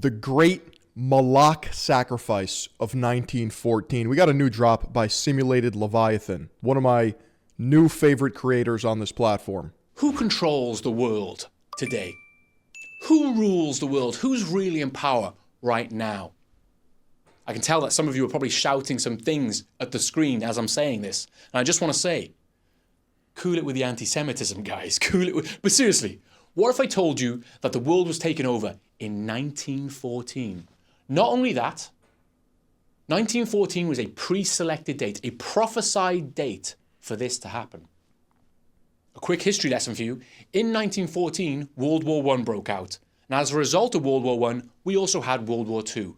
The Great Moloch Sacrifice of 1914. We got a new drop by Simulated Leviathan, one of my new favorite creators on this platform. Who controls the world today? Who rules the world? Who's really in power right now? I can tell that some of you are probably shouting some things at the screen as I'm saying this. And I just want to say, cool it with the anti-Semitism, guys. Cool it with... But seriously, what if I told you that the world was taken over in 1914? Not only that, 1914 was a pre-selected date, a prophesied date for this to happen. A quick history lesson for you. In 1914, World War I broke out. And as a result of World War I, we also had World War II.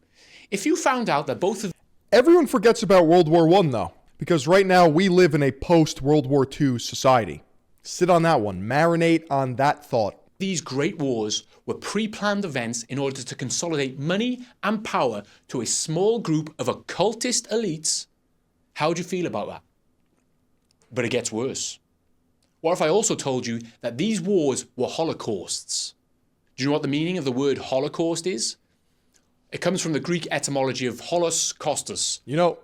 If you found out that both of... Everyone forgets about World War I, though, because right now we live in a post-World War II society. Sit on that one. Marinate on that thought. These great wars were pre-planned events in order to consolidate money and power to a small group of occultist elites. How do you feel about that? But it gets worse. What if I also told you that these wars were holocausts? Do you know what the meaning of the word Holocaust is? It comes from the Greek etymology of holos kostos. You know,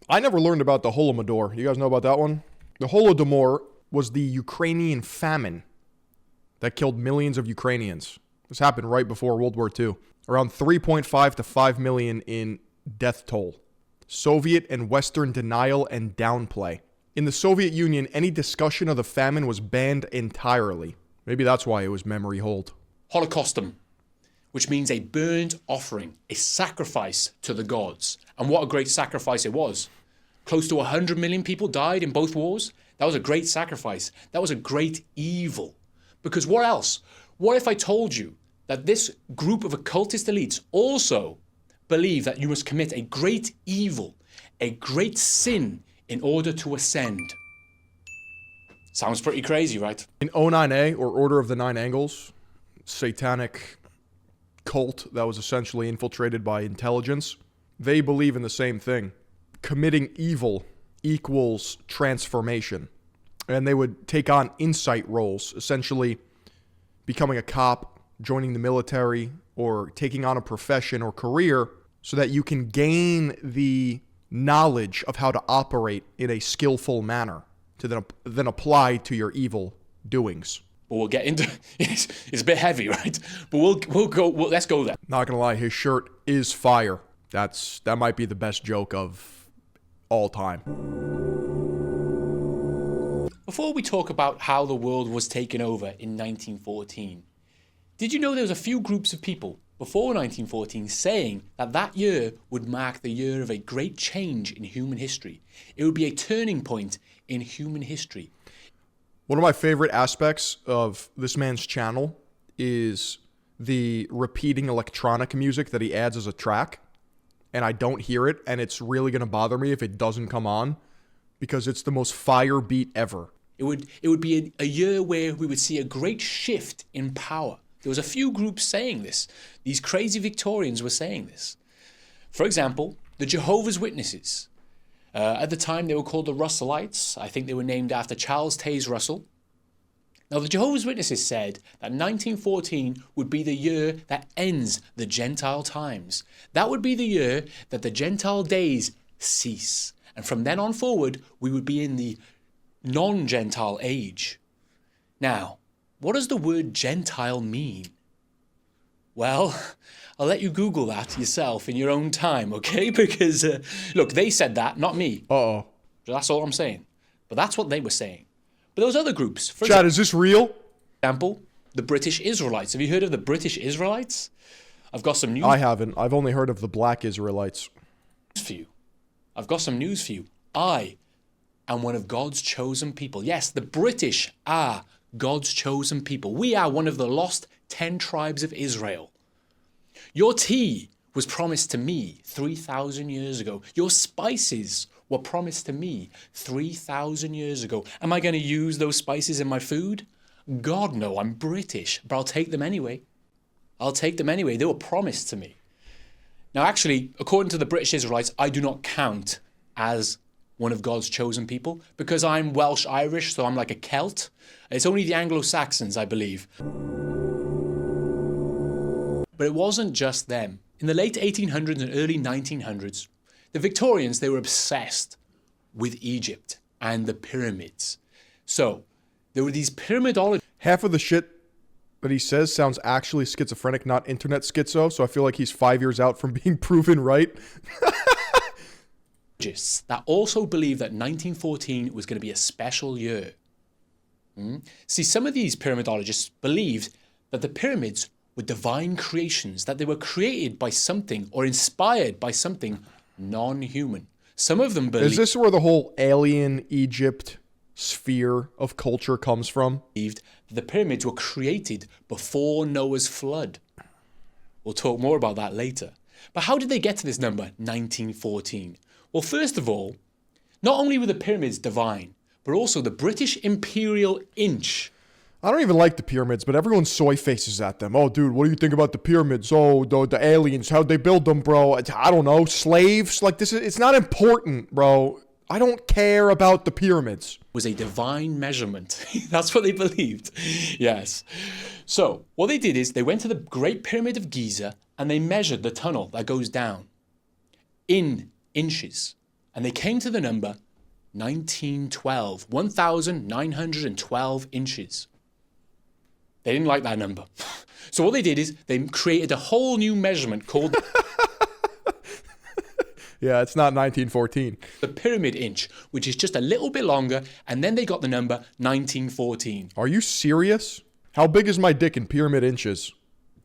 I never learned about the Holodomor. You guys know about that one? The Holodomor was the Ukrainian famine that killed millions of Ukrainians. This happened right before World War II. Around 3.5 to 5 million in death toll. Soviet and Western denial and downplay. In the Soviet Union, any discussion of the famine was banned entirely. Maybe that's why it was memory hold. Holocaustum, which means a burnt offering, a sacrifice to the gods. And what a great sacrifice it was. Close to 100 million people died in both wars. That was a great sacrifice. That was a great evil. Because what else? What if I told you that this group of occultist elites also believe that you must commit a great evil, a great sin in order to ascend? Sounds pretty crazy, right? In O9A, or Order of the Nine Angles, satanic cult that was essentially infiltrated by intelligence, they believe in the same thing. Committing evil equals transformation. And they would take on insight roles, essentially becoming a cop, joining the military, or taking on a profession or career so that you can gain the knowledge of how to operate in a skillful manner to then apply to your evil doings. But we'll get into it's a bit heavy, right? But let's go there. Not gonna lie, his shirt is fire. That might be the best joke of all time. Before we talk about how the world was taken over in 1914, did you know there was a few groups of people before 1914 saying that that year would mark the year of a great change in human history? It would be a turning point in human history. One of my favorite aspects of this man's channel is the repeating electronic music that he adds as a track. And I don't hear it, and it's really going to bother me if it doesn't come on, because it's the most fire beat ever. It would be a year where we would see a great shift in power. There was a few groups saying this. These crazy Victorians were saying this. For example, the Jehovah's Witnesses. At the time, they were called the Russellites. I think they were named after Charles Taze Russell. Now, the Jehovah's Witnesses said that 1914 would be the year that ends the Gentile times. That would be the year that the Gentile days cease. And from then on forward, we would be in the non-Gentile age. Now, what does the word Gentile mean? Well, I'll let you Google that yourself in your own time, okay? Because, look, they said that, not me. Uh-oh. That's all I'm saying. But that's what they were saying. But there was other groups. For Chad, is this real? example, the British Israelites. Have you heard of the British Israelites? I've got some news. I haven't. I've only heard of the Black Israelites. For you. I've got some news for you. I am one of God's chosen people. Yes, the British are God's chosen people. We are one of the lost 10 tribes of Israel. Your tea was promised to me 3,000 years ago. Your spices were promised to me 3,000 years ago. Am I going to use those spices in my food? God, no, I'm British, but I'll take them anyway. I'll take them anyway. They were promised to me. Now, actually, according to the British Israelites, I do not count as one of God's chosen people because I'm Welsh-Irish, so I'm like a Celt. It's only the Anglo-Saxons, I believe. But it wasn't just them. In the late 1800s and early 1900s, the Victorians, they were obsessed with Egypt and the pyramids. So there were these pyramidologists. Half of the shit that he says sounds actually schizophrenic, not internet schizo, so I feel like he's 5 years out from being proven right. That also believed that 1914 was going to be a special year. See, some of these pyramidologists believed that the pyramids were divine creations, that they were created by something or inspired by something non-human. Some of them believed... Is this where the whole alien Egypt sphere of culture comes from? ...that the pyramids were created before Noah's flood. We'll talk more about that later. But how did they get to this number, 1914? Well, first of all, not only were the pyramids divine, but also the British imperial inch. I don't even like the pyramids, but everyone soy faces at them. Oh, dude, what do you think about the pyramids? Oh, the aliens, how'd they build them, bro? I don't know, slaves? Like, it's not important, bro. I don't care about the pyramids. Was a divine measurement. That's what they believed. Yes. So what they did is they went to the Great Pyramid of Giza and they measured the tunnel that goes down in inches. And they came to the number 1,912 inches. They didn't like that number. So what they did is they created a whole new measurement called Yeah, it's not 1914. the pyramid inch, which is just a little bit longer, and then they got the number 1914. Are you serious? How big is my dick in pyramid inches?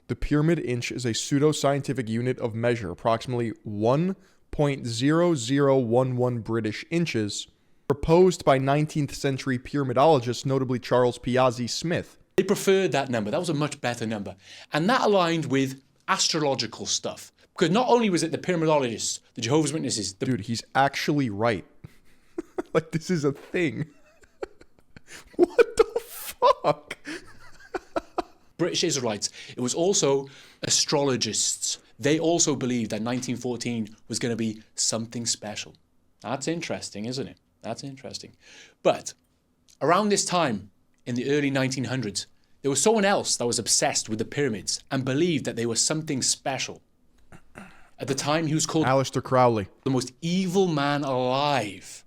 The pyramid inch is a pseudo-scientific unit of measure, approximately 1.0011 British inches, proposed by 19th century pyramidologists, notably Charles Piazzi Smith. They preferred that number. That was a much better number. And that aligned with astrological stuff. Because not only was it the pyramidologists, the Jehovah's Witnesses... Dude, he's actually right. Like, this is a thing. What the fuck? British Israelites. It was also astrologists. They also believed that 1914 was going to be something special. That's interesting, isn't it? That's interesting. But around this time, in the early 1900s, there was someone else that was obsessed with the pyramids and believed that they were something special. At the time, he was called Aleister Crowley. the most evil man alive.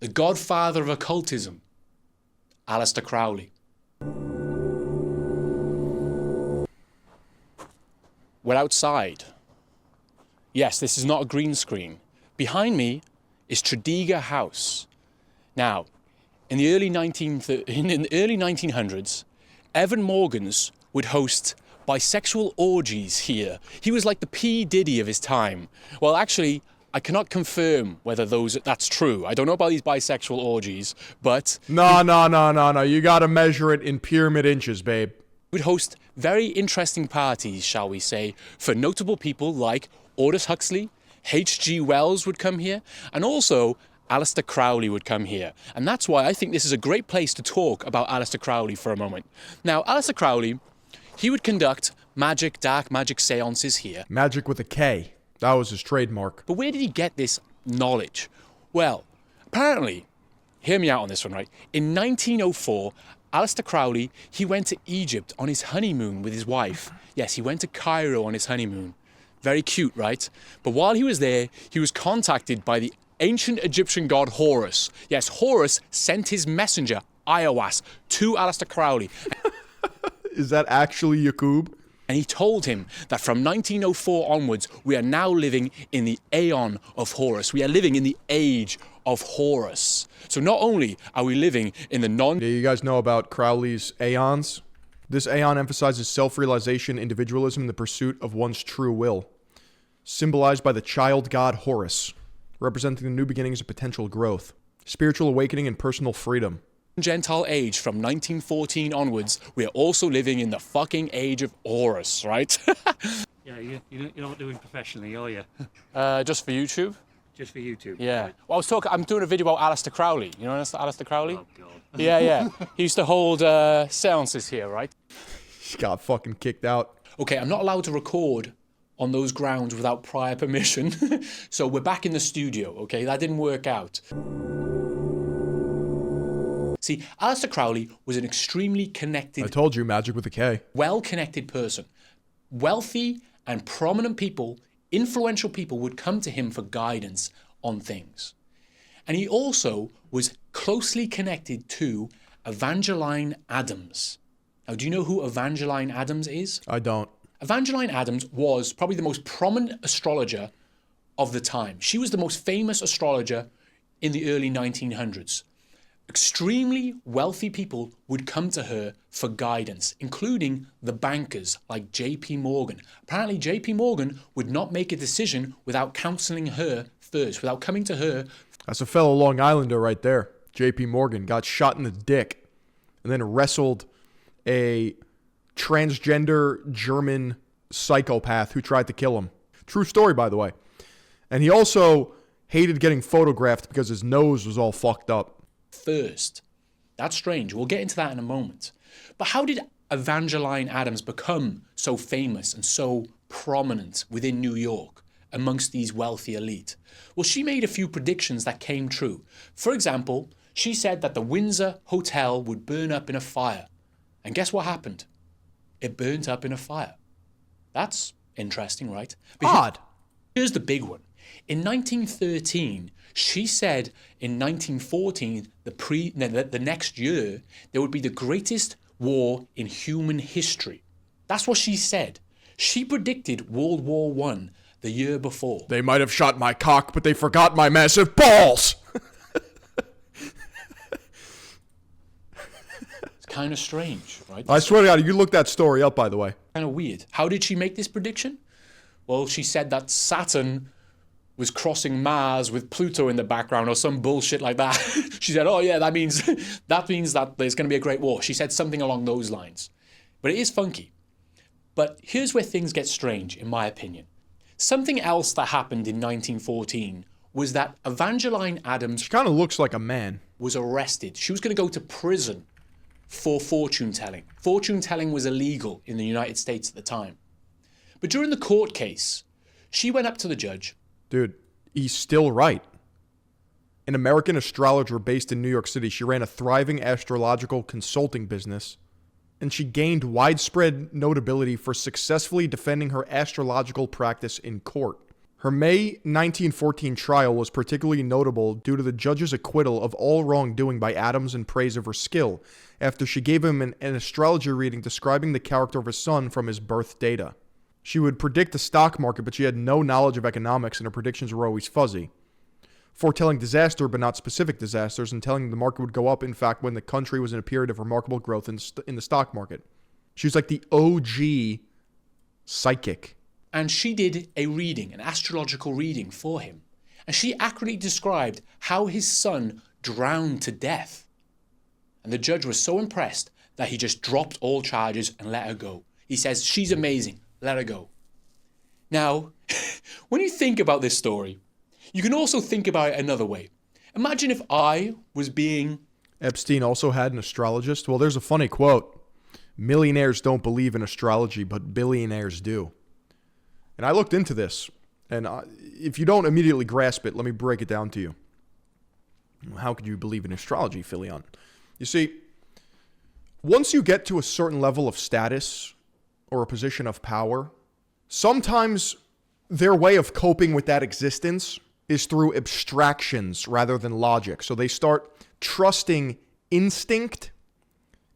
The godfather of occultism. Aleister Crowley. We're outside. Yes, this is not a green screen. Behind me is Tredegar House. Now, in the early 1900s, Evan Morgans would host bisexual orgies here. He was like the P. Diddy of his time. Well, actually, I cannot confirm whether that's true. I don't know about these bisexual orgies, but... No. You gotta measure it in pyramid inches, babe. Would host very interesting parties, shall we say, for notable people like Aldous Huxley, H.G. Wells would come here, and also Aleister Crowley would come here. And that's why I think this is a great place to talk about Aleister Crowley for a moment. Now, Aleister Crowley, he would conduct dark magic seances here. Magic with a K. That was his trademark. But where did he get this knowledge? Well, apparently, hear me out on this one, right? In 1904, Aleister Crowley, he went to Egypt on his honeymoon with his wife. Yes, he went to Cairo on his honeymoon. Very cute, right? But while he was there, he was contacted by the ancient Egyptian god Horus. Yes, Horus sent his messenger, Iowas, to Aleister Crowley. Is that actually Yakub? And he told him that from 1904 onwards, we are now living in the Aeon of Horus. We are living in the age of Horus. So not only are we living in the Yeah, you guys know about Crowley's Aeons? This Aeon emphasizes self-realization, individualism, and the pursuit of one's true will. Symbolized by the child god Horus, representing the new beginnings of potential growth, spiritual awakening, and personal freedom. Gentile age from 1914 onwards, we are also living in the fucking age of Horus, right? Yeah, you're not doing professionally, are you? Just for YouTube? Just for YouTube? Yeah. Well, I'm doing a video about Aleister Crowley. You know Aleister Crowley? Oh, God. Yeah. He used to hold seances here, right? He got fucking kicked out. Okay, I'm not allowed to record on those grounds without prior permission. So we're back in the studio, okay? That didn't work out. See, Aleister Crowley was an extremely connected... I told you, magic with a K. well-connected person. wealthy and prominent people, influential people, would come to him for guidance on things. And he also was closely connected to Evangeline Adams. Now, do you know who Evangeline Adams is? I don't. Evangeline Adams was probably the most prominent astrologer of the time. She was the most famous astrologer in the early 1900s. Extremely wealthy people would come to her for guidance, including the bankers like J.P. Morgan. Apparently, J.P. Morgan would not make a decision without counseling her first, without coming to her. That's a fellow Long Islander right there. J.P. Morgan got shot in the dick and then wrestled a transgender German psychopath who tried to kill him. True story, by the way. And he also hated getting photographed because his nose was all fucked up. First. That's strange. We'll get into that in a moment. But how did Evangeline Adams become so famous and so prominent within New York amongst these wealthy elite? Well, she made a few predictions that came true. For example, she said that the Windsor Hotel would burn up in a fire. And guess what happened? It burnt up in a fire. That's interesting, right? Odd. Here's the big one. In 1913, she said in 1914, the next year, there would be the greatest war in human history. That's what she said. She predicted World War I the year before. They might have shot my cock, but they forgot my massive balls. It's kind of strange, right? I swear to God, you looked that story up, by the way. Kind of weird. How did she make this prediction? Well, she said that Saturn was crossing Mars with Pluto in the background or some bullshit like that. She said, oh yeah, that means that there's going to be a great war. She said something along those lines. But it is funky. But here's where things get strange, in my opinion. Something else that happened in 1914 was that Evangeline Adams She kind of looks like a man. was arrested. She was going to go to prison for fortune telling. Fortune telling was illegal in the United States at the time. But during the court case, she went up to the judge. Dude, he's still right. An American astrologer based in New York City, she ran a thriving astrological consulting business, and she gained widespread notability for successfully defending her astrological practice in court. Her May 1914 trial was particularly notable due to the judge's acquittal of all wrongdoing by Adams in praise of her skill, after she gave him an astrology reading describing the character of his son from his birth data. She would predict the stock market, but she had no knowledge of economics, and her predictions were always fuzzy. Foretelling disaster, but not specific disasters, and telling the market would go up, in fact, when the country was in a period of remarkable growth in the stock market. She was like the OG psychic. And she did a reading, an astrological reading for him. And she accurately described how his son drowned to death. And the judge was so impressed that he just dropped all charges and let her go. He says, she's amazing. Let her go. Now, when you think about this story, you can also think about it another way. Imagine if I was being... Epstein also had an astrologist. Well, there's a funny quote. Millionaires don't believe in astrology, but billionaires do. And I looked into this. And if you don't immediately grasp it, let me break it down to you. How could you believe in astrology, Philion? You see, once you get to a certain level of status or a position of power, sometimes their way of coping with that existence is through abstractions rather than logic. So they start trusting instinct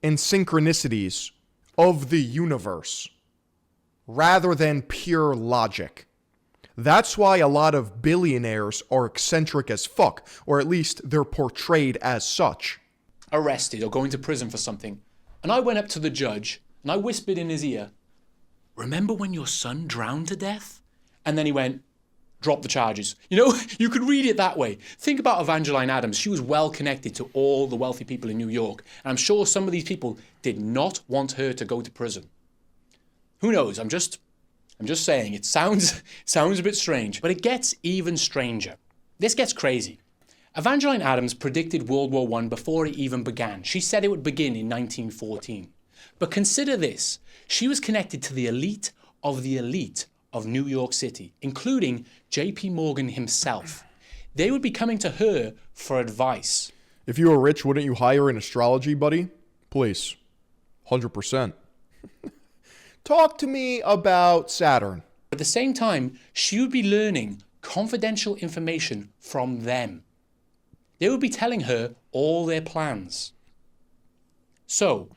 and synchronicities of the universe rather than pure logic. That's why a lot of billionaires are eccentric as fuck, or at least they're portrayed as such. Arrested or going to prison for something. And I went up to the judge and I whispered in his ear, remember when your son drowned to death? And then he went, drop the charges. You know, you could read it that way. Think about Evangeline Adams. She was well connected to all the wealthy people in New York. And I'm sure some of these people did not want her to go to prison. Who knows? I'm just saying, it sounds a bit strange, but it gets even stranger. This gets crazy. Evangeline Adams predicted World War I before it even began. She said it would begin in 1914. But consider this. She was connected to the elite of New York City, including J.P. Morgan himself. They would be coming to her for advice. If you were rich, wouldn't you hire an astrology buddy? Please. 100%. Talk to me about Saturn. At the same time, she would be learning confidential information from them. They would be telling her all their plans. So,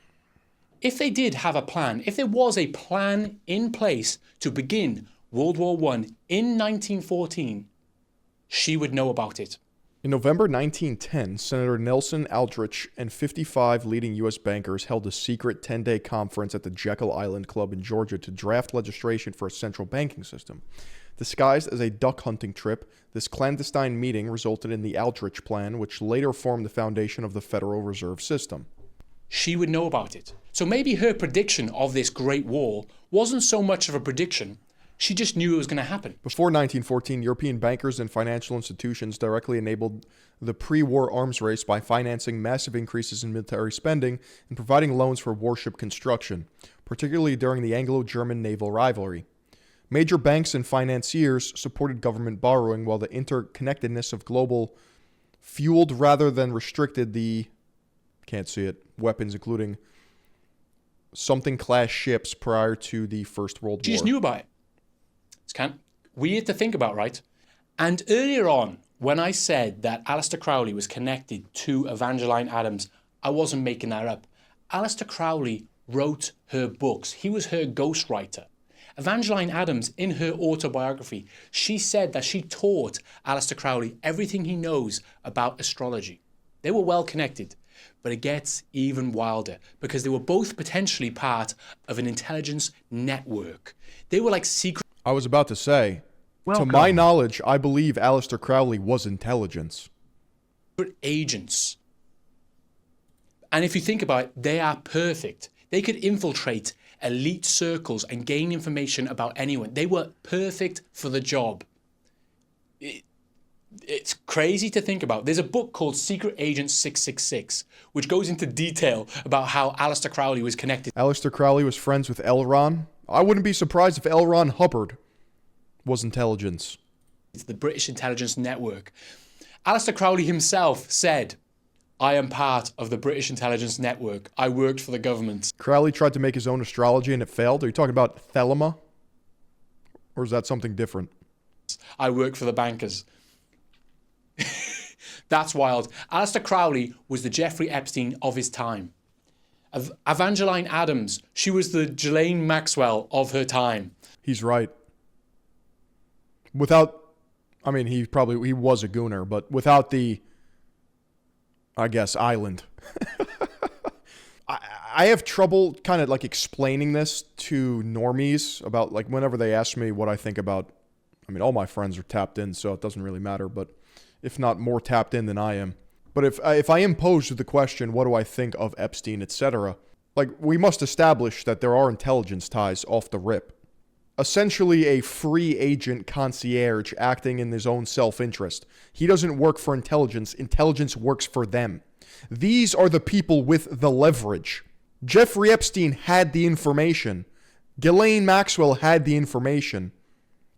if they did have a plan, if there was a plan in place to begin World War I in 1914, she would know about it. In November 1910, Senator Nelson Aldrich and 55 leading U.S. bankers held a secret 10-day conference at the Jekyll Island Club in Georgia to draft legislation for a central banking system. Disguised as a duck hunting trip, this clandestine meeting resulted in the Aldrich Plan, which later formed the foundation of the Federal Reserve System. She would know about it. So maybe her prediction of this Great War wasn't so much of a prediction, she just knew it was going to happen. Before 1914, European bankers and financial institutions directly enabled the pre-war arms race by financing massive increases in military spending and providing loans for warship construction, particularly during the Anglo-German naval rivalry. Major banks and financiers supported government borrowing, while the interconnectedness of global fueled rather than restricted the, can't see it, weapons including something-class ships prior to the First World War. She just knew about it. It's kind of weird to think about, right? And earlier on, when I said that Aleister Crowley was connected to Evangeline Adams, I wasn't making that up. Aleister Crowley wrote her books. He was her ghostwriter. Evangeline Adams, in her autobiography, she said that she taught Aleister Crowley everything he knows about astrology. They were well connected, but it gets even wilder because they were both potentially part of an intelligence network. They were like secret. I was about to say, to my knowledge, I believe Aleister Crowley was intelligence. Agents. And if you think about it, they are perfect. They could infiltrate elite circles and gain information about anyone. They were perfect for the job. It's crazy to think about. There's a book called Secret Agent 666, which goes into detail about how Aleister Crowley was connected. Aleister Crowley was friends with L. Ron. I wouldn't be surprised if L. Ron Hubbard was intelligence. It's the British intelligence network. Aleister Crowley himself said, I am part of the British intelligence network. I worked for the government. Crowley tried to make his own astrology and it failed. Are you talking about Thelema? Or is that something different? I work for the bankers. That's wild. Aleister Crowley was the Jeffrey Epstein of his time. Evangeline Adams, she was the Ghislaine Maxwell of her time. He's right. Without, I mean, he was a gooner, but without the, I guess, island. I have trouble kind of like explaining this to normies about like whenever they ask me what I think about, I mean, all my friends are tapped in, so it doesn't really matter, but if not more tapped in than I am. But if I am posed with the question, what do I think of Epstein, etc., like we must establish that there are intelligence ties off the rip. Essentially a free agent concierge acting in his own self-interest. He doesn't work for intelligence. Intelligence works for them. These are the people with the leverage. Jeffrey Epstein had the information. Ghislaine Maxwell had the information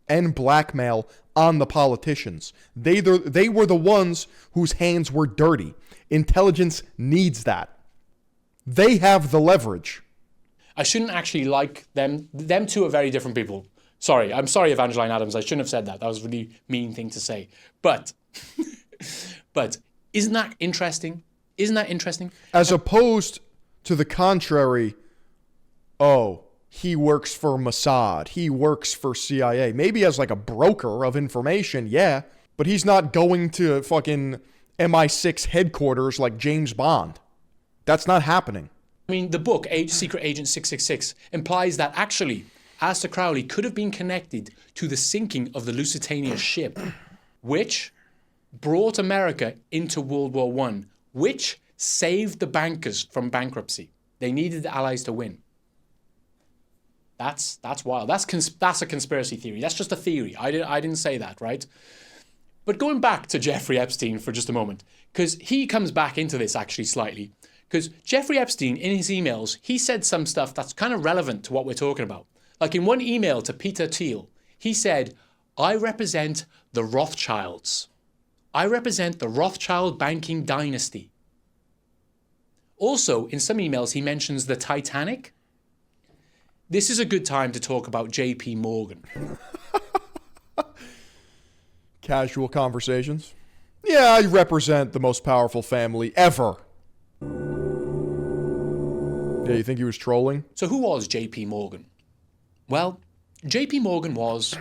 and blackmail on the politicians. They were the ones whose hands were dirty. Intelligence needs that. They have the leverage. I shouldn't actually like them. Them two are very different people. Sorry, I'm sorry, Evangeline Adams. I shouldn't have said that. That was a really mean thing to say. But isn't that interesting? Isn't that interesting? As opposed to the contrary, oh, he works for Mossad. He works for CIA. Maybe as like a broker of information, yeah. But he's not going to fucking MI6 headquarters like James Bond. That's not happening. I mean, the book, Secret Agent 666, implies that actually Aleister Crowley could have been connected to the sinking of the Lusitania ship, which brought America into World War I, which saved the bankers from bankruptcy. They needed the Allies to win. That's wild. That's a conspiracy theory. That's just a theory. I didn't say that, right? But going back to Jeffrey Epstein for just a moment, because he comes back into this actually slightly. Because Jeffrey Epstein, in his emails, he said some stuff that's kind of relevant to what we're talking about. Like in one email to Peter Thiel, he said, I represent the Rothschilds. I represent the Rothschild banking dynasty. Also, in some emails, he mentions the Titanic. this is a good time to talk about J.P. Morgan. Casual conversations. Yeah, I represent the most powerful family ever. Yeah, you think he was trolling? So who was J.P. Morgan? Well, J.P. Morgan was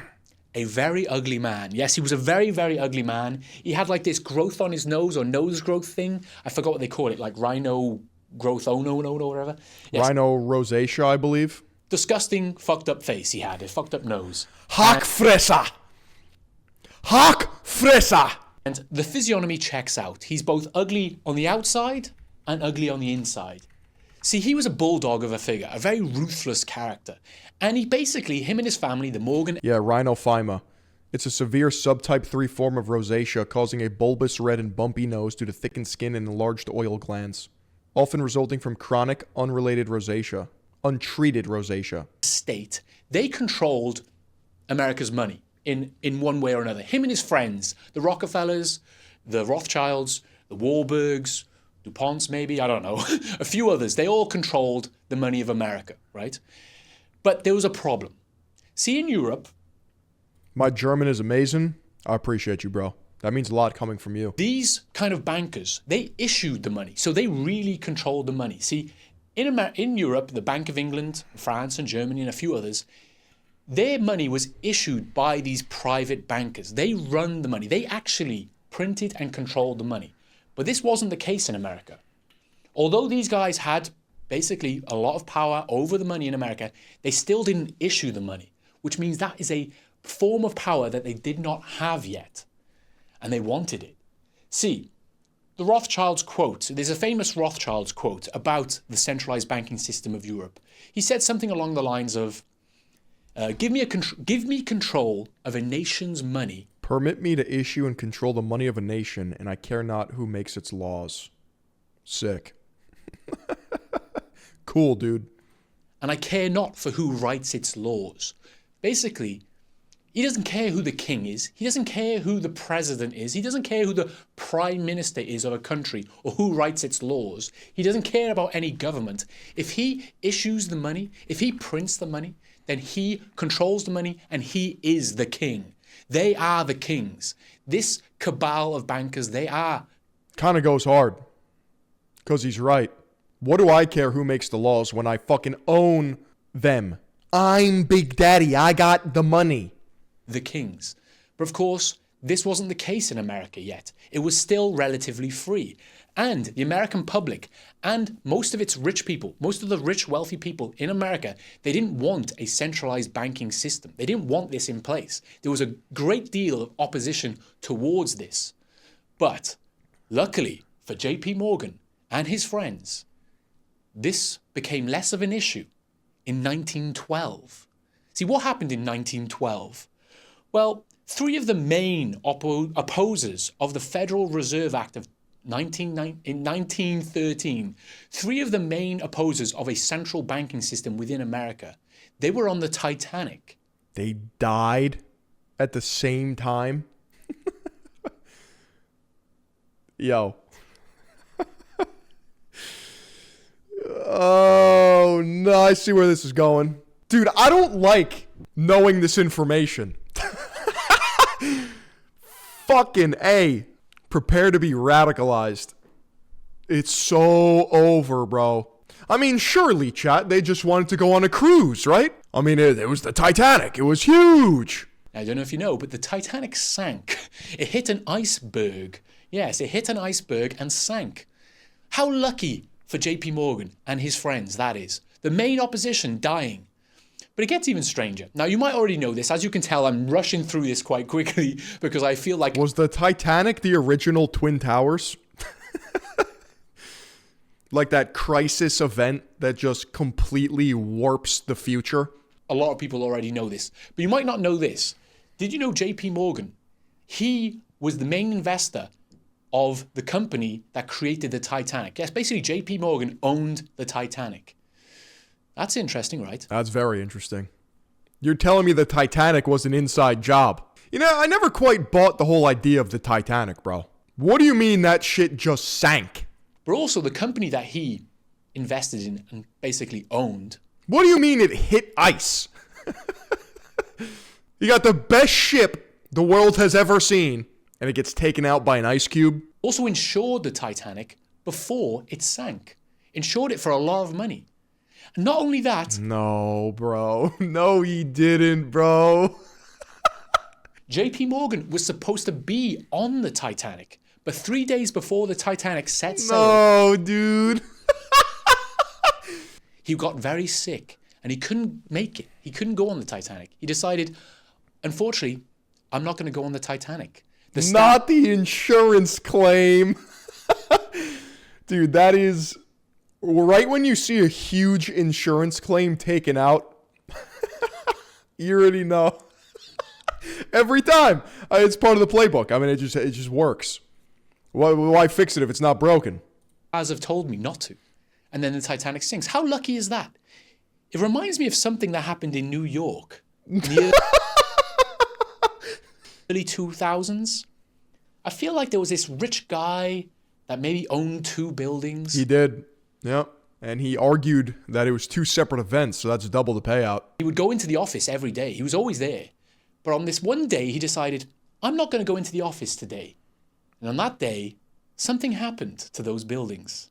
a very ugly man. Yes, he was a very, very ugly man. He had like this growth on his nose or nose growth thing. I forgot what they call it, like rhino growth, or whatever. Yes. Rhino rosacea, I believe. Disgusting, fucked up face he had, a fucked up nose. Hackfresser! Hackfresser! And the physiognomy checks out. He's both ugly on the outside and ugly on the inside. See, he was a bulldog of a figure, a very ruthless character. And he basically, him and his family, the Morgan... Yeah, rhinophyma. It's a severe subtype 3 form of rosacea causing a bulbous red and bumpy nose due to thickened skin and enlarged oil glands, often resulting from chronic, unrelated rosacea. Untreated rosacea. State, they controlled America's money in one way or another. Him and his friends, the Rockefellers, the Rothschilds, the Warburgs, DuPonts maybe, I don't know, a few others, they all controlled the money of America, right? But there was a problem. See, in Europe... My German is amazing. I appreciate you, bro. That means a lot coming from you. These kind of bankers, they issued the money, so they really controlled the money. See, in Europe, the Bank of England, France and Germany and a few others, their money was issued by these private bankers. They run the money. They actually printed and controlled the money. But this wasn't the case in America. Although these guys had basically a lot of power over the money in America, they still didn't issue the money, which means that is a form of power that they did not have yet. And they wanted it. See, the Rothschilds quote, there's a famous Rothschilds quote about the centralized banking system of Europe. He said something along the lines of, give me control of a nation's money. Permit me to issue and control the money of a nation, and I care not who makes its laws. Sick. Cool, dude. And I care not for who writes its laws. Basically, he doesn't care who the king is. He doesn't care who the president is. He doesn't care who the prime minister is of a country or who writes its laws. He doesn't care about any government. If he issues the money, if he prints the money, then he controls the money and he is the king. They are the kings. This cabal of bankers, they are. Kind of goes hard. Because he's right. What do I care who makes the laws when I fucking own them? I'm Big Daddy. I got the money. The kings. But of course, this wasn't the case in America yet. It was still relatively free. And the American public and most of its rich people, most of the rich, wealthy people in America, they didn't want a centralized banking system. They didn't want this in place. There was a great deal of opposition towards this. But luckily for J.P. Morgan and his friends, this became less of an issue in 1912. See, what happened in 1912? Well, three of the main opposers of the Federal Reserve Act of 1913, three of the main opposers of a central banking system within America, they were on the Titanic. They died at the same time? Yo. Oh, no, I see where this is going. Dude, I don't like knowing this information. Fucking A. Prepare to be radicalized. It's so over, bro. I mean, surely, chat, they just wanted to go on a cruise, right? I mean, it was the Titanic. It was huge. I don't know if you know, but the Titanic sank. It hit an iceberg. Yes, it hit an iceberg and sank. How lucky for J.P. Morgan and his friends that is. The main opposition dying. But it gets even stranger. Now, you might already know this. As you can tell, I'm rushing through this quite quickly because I feel like... Was the Titanic the original Twin Towers? Like that crisis event that just completely warps the future? A lot of people already know this. But you might not know this. Did you know J.P. Morgan? He was the main investor of the company that created the Titanic. Yes, basically J.P. Morgan owned the Titanic. That's interesting, right? That's very interesting. You're telling me the Titanic was an inside job. You know, I never quite bought the whole idea of the Titanic, bro. What do you mean that shit just sank? But also the company that he invested in and basically owned. What do you mean it hit ice? You got the best ship the world has ever seen, and it gets taken out by an ice cube. Also insured the Titanic before it sank. Insured it for a lot of money. And not only that... No, bro. No, he didn't, bro. JP Morgan was supposed to be on the Titanic, but 3 days before the Titanic set sail... No, dude. He got very sick, and he couldn't make it. He couldn't go on the Titanic. He decided, unfortunately, I'm not going to go on the Titanic. Not the insurance claim. Dude, that is... Right when you see a huge insurance claim taken out, you already know. Every time. It's part of the playbook. I mean, it just works. Why fix it if it's not broken? As have told me not to. And then the Titanic sinks. How lucky is that? It reminds me of something that happened in New York in the early 2000s. I feel like there was this rich guy that maybe owned 2 buildings. He did. Yep. And he argued that it was 2 separate events, so that's double the payout. He would go into the office every day. He was always there. But on this one day, he decided, I'm not going to go into the office today. And on that day, something happened to those buildings.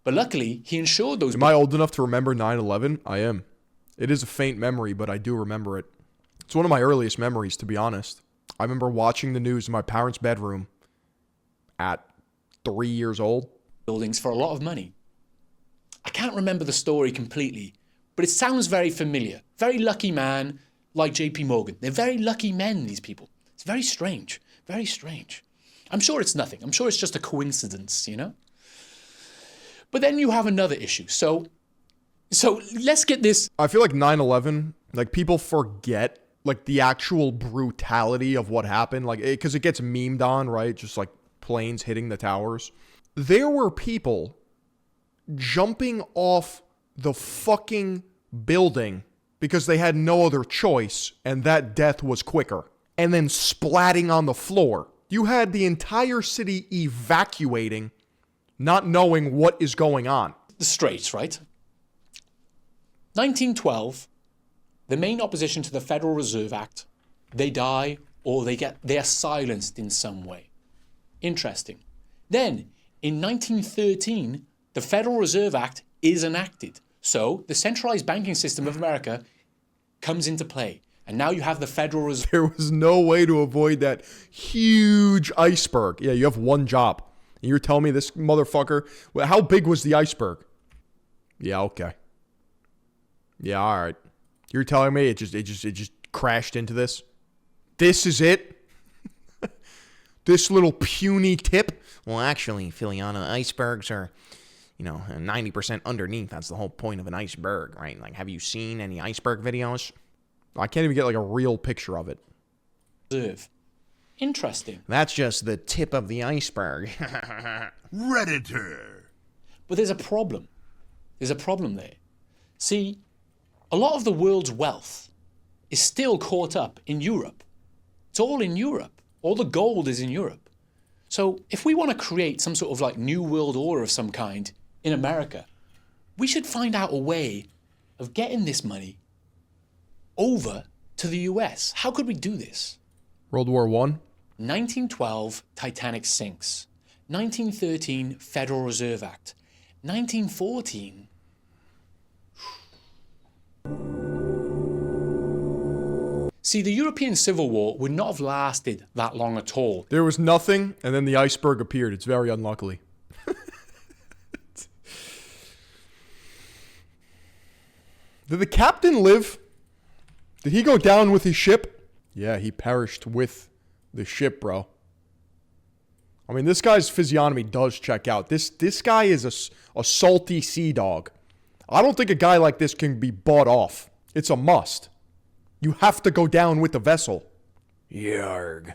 But luckily, he insured those. Am I old enough to remember 9/11? I am. It is a faint memory, but I do remember it. It's one of my earliest memories, to be honest. I remember watching the news in my parents' bedroom at 3 years old. Buildings for a lot of money. I can't remember the story completely, but it sounds very familiar. Very lucky man, like JP Morgan. They're very lucky men, these people. It's very strange. Very strange. I'm sure it's nothing. I'm sure it's just a coincidence, you know? But then you have another issue. So let's get this. I feel like 9/11, like people forget like the actual brutality of what happened, like because it gets memed on, right? Just like planes hitting the towers. There were people jumping off the fucking building because they had no other choice, and that death was quicker. And then splatting on the floor. You had the entire city evacuating, not knowing what is going on. The Straits, right? 1912, the main opposition to the Federal Reserve Act, they die or they are silenced in some way. Interesting. Then, in 1913, the Federal Reserve Act is enacted. So, the centralized banking system of America comes into play. And now you have the Federal Reserve. There was no way to avoid that huge iceberg. Yeah, you have one job. And you're telling me this motherfucker, well, how big was the iceberg? Yeah, okay. Yeah, all right. You're telling me it just crashed into this? This is it? This little puny tip? Well, actually, Philion, icebergs are, 90% underneath. That's the whole point of an iceberg, right? Like, have you seen any iceberg videos? I can't even get like a real picture of it. Reserve. Interesting. That's just the tip of the iceberg. Redditor. But there's a problem. There's a problem there. See, a lot of the world's wealth is still caught up in Europe. It's all in Europe. All the gold is in Europe. So if we want to create some sort of like new world order of some kind in America, we should find out a way of getting this money over to the US. How could we do this? World War I? 1912, Titanic sinks. 1913, Federal Reserve Act. 1914... See, the European Civil War would not have lasted that long at all. There was nothing, and then the iceberg appeared. It's very unlucky. Did the captain live? Did he go down with his ship? Yeah, he perished with the ship, bro. I mean, this guy's physiognomy does check out. This guy is a salty sea dog. I don't think a guy like this can be bought off. It's a must. You have to go down with the vessel. Yarg.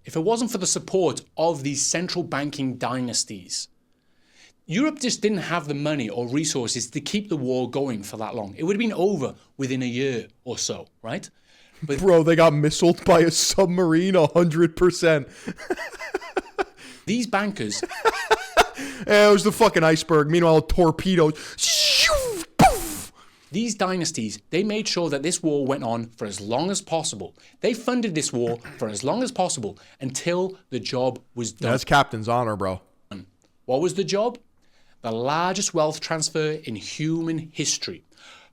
If it wasn't for the support of these central banking dynasties, Europe just didn't have the money or resources to keep the war going for that long. It would have been over within a year or so, right? But bro, they got missiled by a submarine 100%. These bankers... Yeah, it was the fucking iceberg. Meanwhile, torpedoes. These dynasties, they made sure that this war went on for as long as possible. They funded this war for as long as possible until the job was done. That's captain's honor, bro. What was the job? The largest wealth transfer in human history.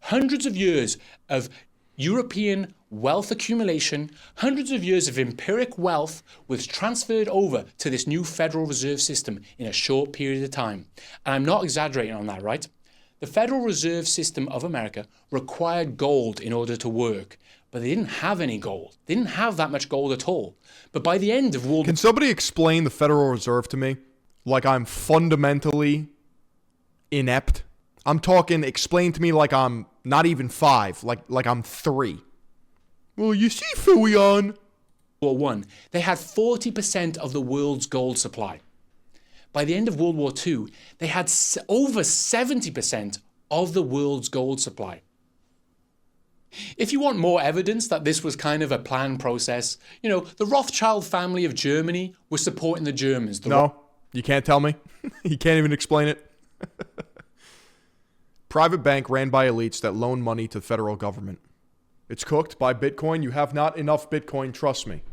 Hundreds of years of European wealth accumulation, hundreds of years of empiric wealth was transferred over to this new Federal Reserve System in a short period of time. And I'm not exaggerating on that, right? The Federal Reserve System of America required gold in order to work, but they didn't have any gold. They didn't have that much gold at all. But by the end of World War Can somebody explain the Federal Reserve to me? Like I'm fundamentally inept. I'm talking, explain to me like I'm not even 5, like I'm 3. Well, you see, Philion. War I, they had 40% of the world's gold supply. By the end of World War II, they had over 70% of the world's gold supply. If you want more evidence that this was kind of a planned process, you know, the Rothschild family of Germany was supporting the Germans. No, you can't tell me. You can't even explain it. Private bank ran by elites that loan money to the federal government. It's cooked by Bitcoin. You have not enough Bitcoin, trust me.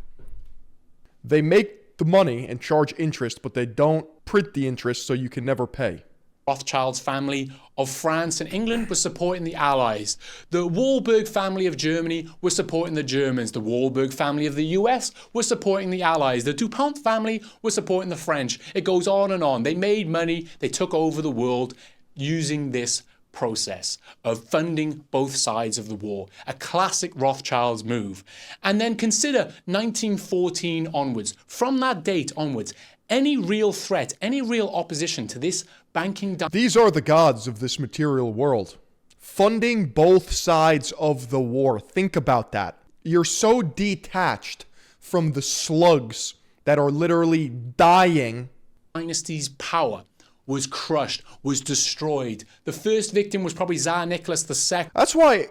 They make the money and charge interest, but they don't print the interest so you can never pay. Rothschilds family of France and England was supporting the Allies. The Wahlberg family of Germany was supporting the Germans. The Wahlberg family of the US was supporting the Allies. The DuPont family was supporting the French. It goes on and on. They made money. They took over the world using this process of funding both sides of the war. A classic Rothschilds move. And then consider 1914 onwards. From that date onwards, any real threat, any real opposition to this banking... These are the gods of this material world. Funding both sides of the war. Think about that. You're so detached from the slugs that are literally dying. Dynasty's power was crushed, was destroyed. The first victim was probably Tsar Nicholas II. That's why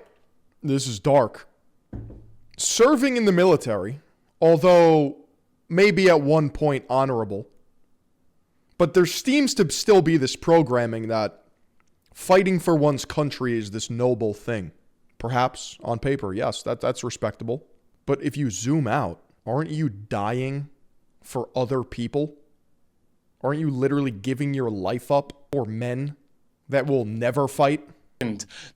this is dark. Serving in the military, although maybe at one point honorable, but there seems to still be this programming that fighting for one's country is this noble thing. Perhaps on paper, yes, that's respectable. But if you zoom out, aren't you dying for other people? Aren't you literally giving your life up for men that will never fight?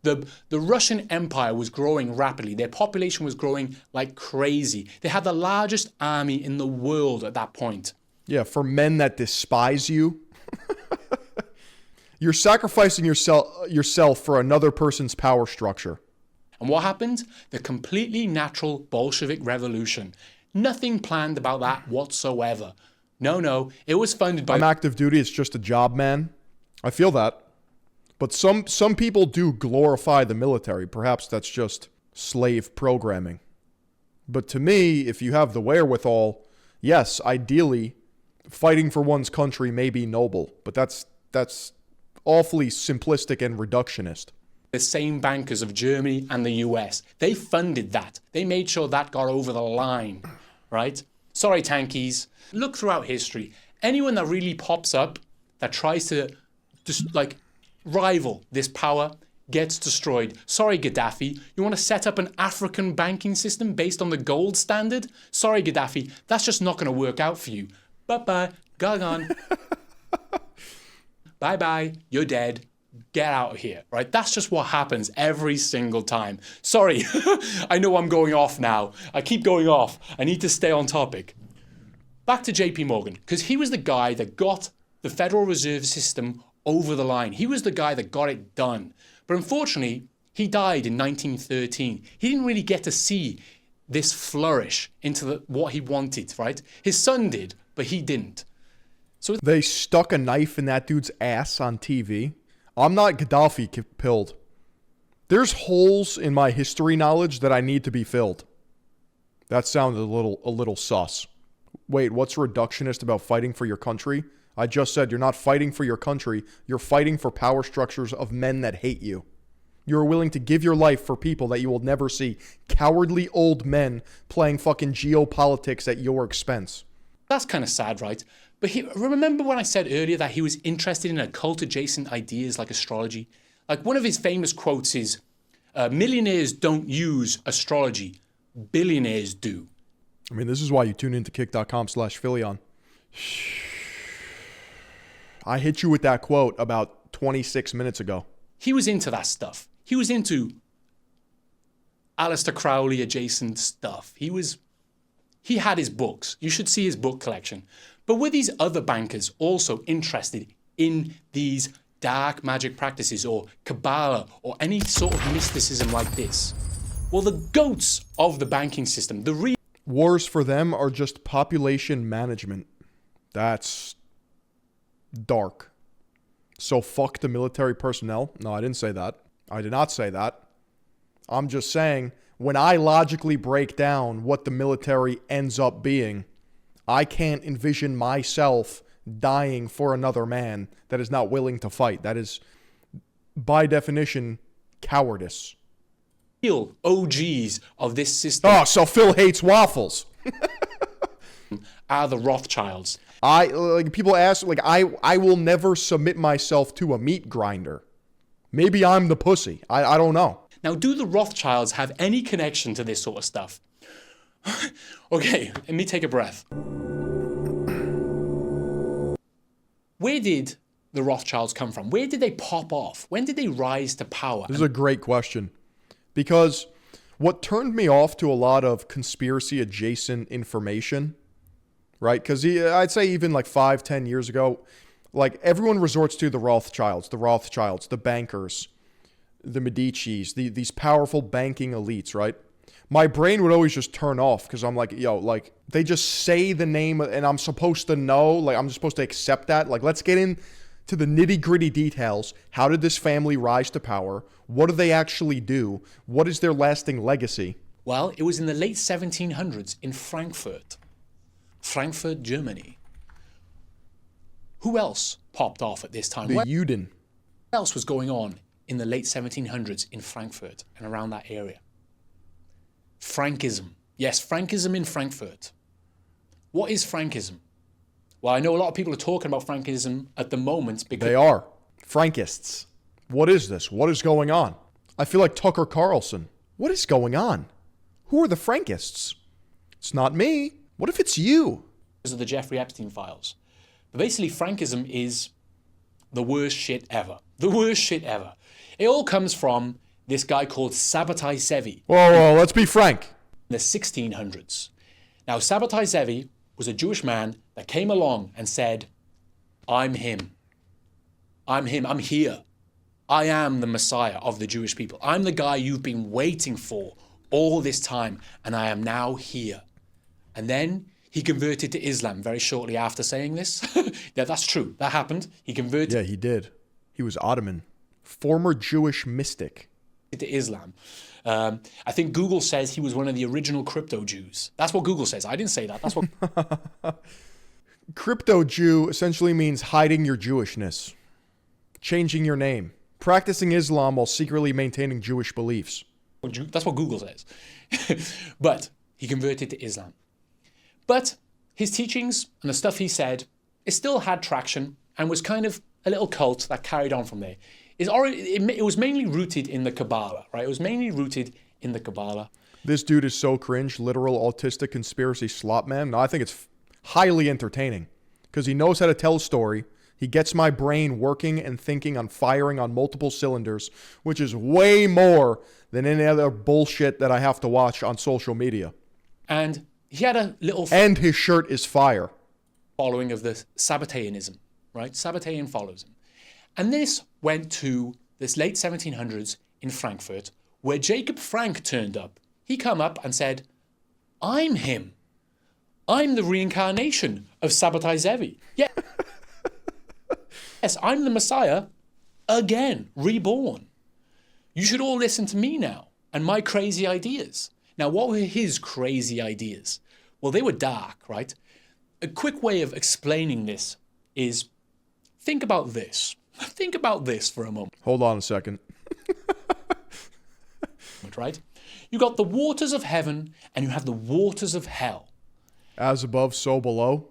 The Russian Empire was growing rapidly. Their population was growing like crazy. They had the largest army in the world at that point. Yeah, for men that despise you. You're sacrificing yourself for another person's power structure. And what happened? The completely natural Bolshevik Revolution. Nothing planned about that whatsoever. No, it was funded by... I'm active duty, it's just a job, man. I feel that. But some people do glorify the military. Perhaps that's just slave programming. But to me, if you have the wherewithal, yes, ideally, fighting for one's country may be noble. But that's awfully simplistic and reductionist. The same bankers of Germany and the US, they funded that. They made sure that got over the line, right? Sorry, tankies. Look throughout history. Anyone that really pops up that tries to just like rival this power gets destroyed. Sorry, Gaddafi. You want to set up an African banking system based on the gold standard? Sorry, Gaddafi. That's just not going to work out for you. Bye-bye. Gagan. Bye-bye. You're dead. Get out of here, right? That's just what happens every single time. Sorry. I know I'm going off now. I keep going off. I need to stay on topic. Back to JP Morgan, because he was the guy that got the Federal Reserve System over the line. He was the guy that got it done. But unfortunately, he died in 1913. He didn't really get to see this flourish into what he wanted, right? His son did, but he didn't. So they stuck a knife in that dude's ass on TV. I'm not Gaddafi pilled. There's holes in my history knowledge that I need to be filled. That sounded a little sus. Wait, what's reductionist about fighting for your country? I just said you're not fighting for your country. You're fighting for power structures of men that hate you. You're willing to give your life for people that you will never see. Cowardly old men playing fucking geopolitics at your expense. That's kind of sad, right? But remember when I said earlier that he was interested in occult adjacent ideas like astrology? Like one of his famous quotes is, Millionaires don't use astrology. Billionaires do. I mean, this is why you tune into kick.com/Philion. I hit you with that quote about 26 minutes ago. He was into that stuff. He was into Aleister Crowley adjacent stuff. He had his books. You should see his book collection. But were these other bankers also interested in these dark magic practices or Kabbalah or any sort of mysticism like this? Well, the goats of the banking system, Wars for them are just population management. That's dark. So fuck the military personnel. No, I didn't say that. I did not say that. I'm just saying, when I logically break down what the military ends up being, I can't envision myself dying for another man that is not willing to fight. That is, by definition, cowardice. real OGs of this system Oh, so Phil hates waffles. are the Rothschilds. People ask, I will never submit myself to a meat grinder. Maybe I'm the pussy. I don't know. Now, do the Rothschilds have any connection to this sort of stuff? Okay, let me take a breath. Where did the Rothschilds come from? Where did they pop off? When did they rise to power? This is a great question. Because what turned me off to a lot of conspiracy adjacent information, right? Because I'd say even like 5-10 years ago, like everyone resorts to the Rothschilds, the bankers, the Medicis, these powerful banking elites, right? My brain would always just turn off because I'm like, they just say the name and I'm supposed to know, I'm just supposed to accept that. Let's get into the nitty gritty details. How did this family rise to power? What do they actually do? What is their lasting legacy? Well, it was in the late 1700s in Frankfurt, Germany. Who else popped off at this time? The What Juden. else was going on in the late 1700s in Frankfurt and around that area? Frankism. Yes, Frankism in Frankfurt. What is Frankism? Well, I know a lot of people are talking about Frankism at the moment because They are. Frankists. What is this? What is going on? I feel like Tucker Carlson. What is going on? Who are the Frankists? It's not me. What if it's you? of the Jeffrey Epstein files. But basically, Frankism is the worst shit ever. The worst shit ever. It all comes from this guy called Sabbatai Zevi Whoa, let's be frank. in the 1600s. Now, Sabbatai Zevi was a Jewish man that came along and said, I'm him. I'm him. I'm here. I am the Messiah of the Jewish people. I'm the guy you've been waiting for all this time, and I am now here. And then he converted to Islam very shortly after saying this. Yeah, that's true. That happened. He converted Yeah, he did. He was Ottoman. Former Jewish mystic. to Islam. I think Google says he was one of the original crypto Jews. That's what Google says. I didn't say that. That's what Crypto Jew essentially means hiding your Jewishness, changing your name, practicing Islam while secretly maintaining Jewish beliefs. that's what Google says. But he converted to Islam. But his teachings and the stuff he said, it still had traction and was kind of a little cult that carried on from there. It was mainly rooted in the Kabbalah, right? It was mainly rooted in the Kabbalah. This dude is so cringe, literal autistic conspiracy slop man. No, I think it's highly entertaining because he knows how to tell a story. He gets my brain working and thinking on firing on multiple cylinders, which is way more than any other bullshit that I have to watch on social media. And he had a little And his shirt is fire. following of the Sabbateanism, right? Sabbatean follows him. And this went to this late 1700s in Frankfurt, where Jacob Frank turned up. He come up and said, I'm him. I'm the reincarnation of Sabbatai Zevi. Yeah. Yes, I'm the Messiah again, reborn. You should all listen to me now and my crazy ideas. Now, what were his crazy ideas? Well, they were dark, right? A quick way of explaining this is think about this. Think about this for a moment, Hold on a second. right? You got the waters of heaven and you have the waters of hell. As above, so below.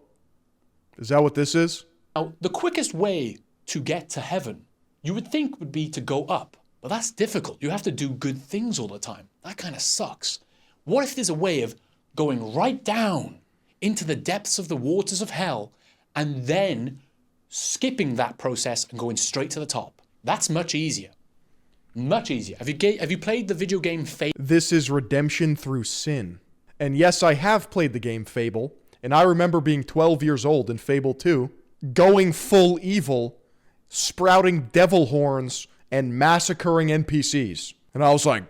Is that what this is? Now, the quickest way to get to heaven, you would think would be to go up, But that's difficult. You have to do good things all the time. That kind of sucks. What if there's a way of going right down into the depths of the waters of hell and then skipping that process and going straight to the top? That's much easier. Much easier. Have you played the video game Fable? This is redemption through sin. And yes, I have played the game Fable, and I remember being 12 years old in Fable 2, going full evil, sprouting devil horns, and massacring NPCs. And I was like,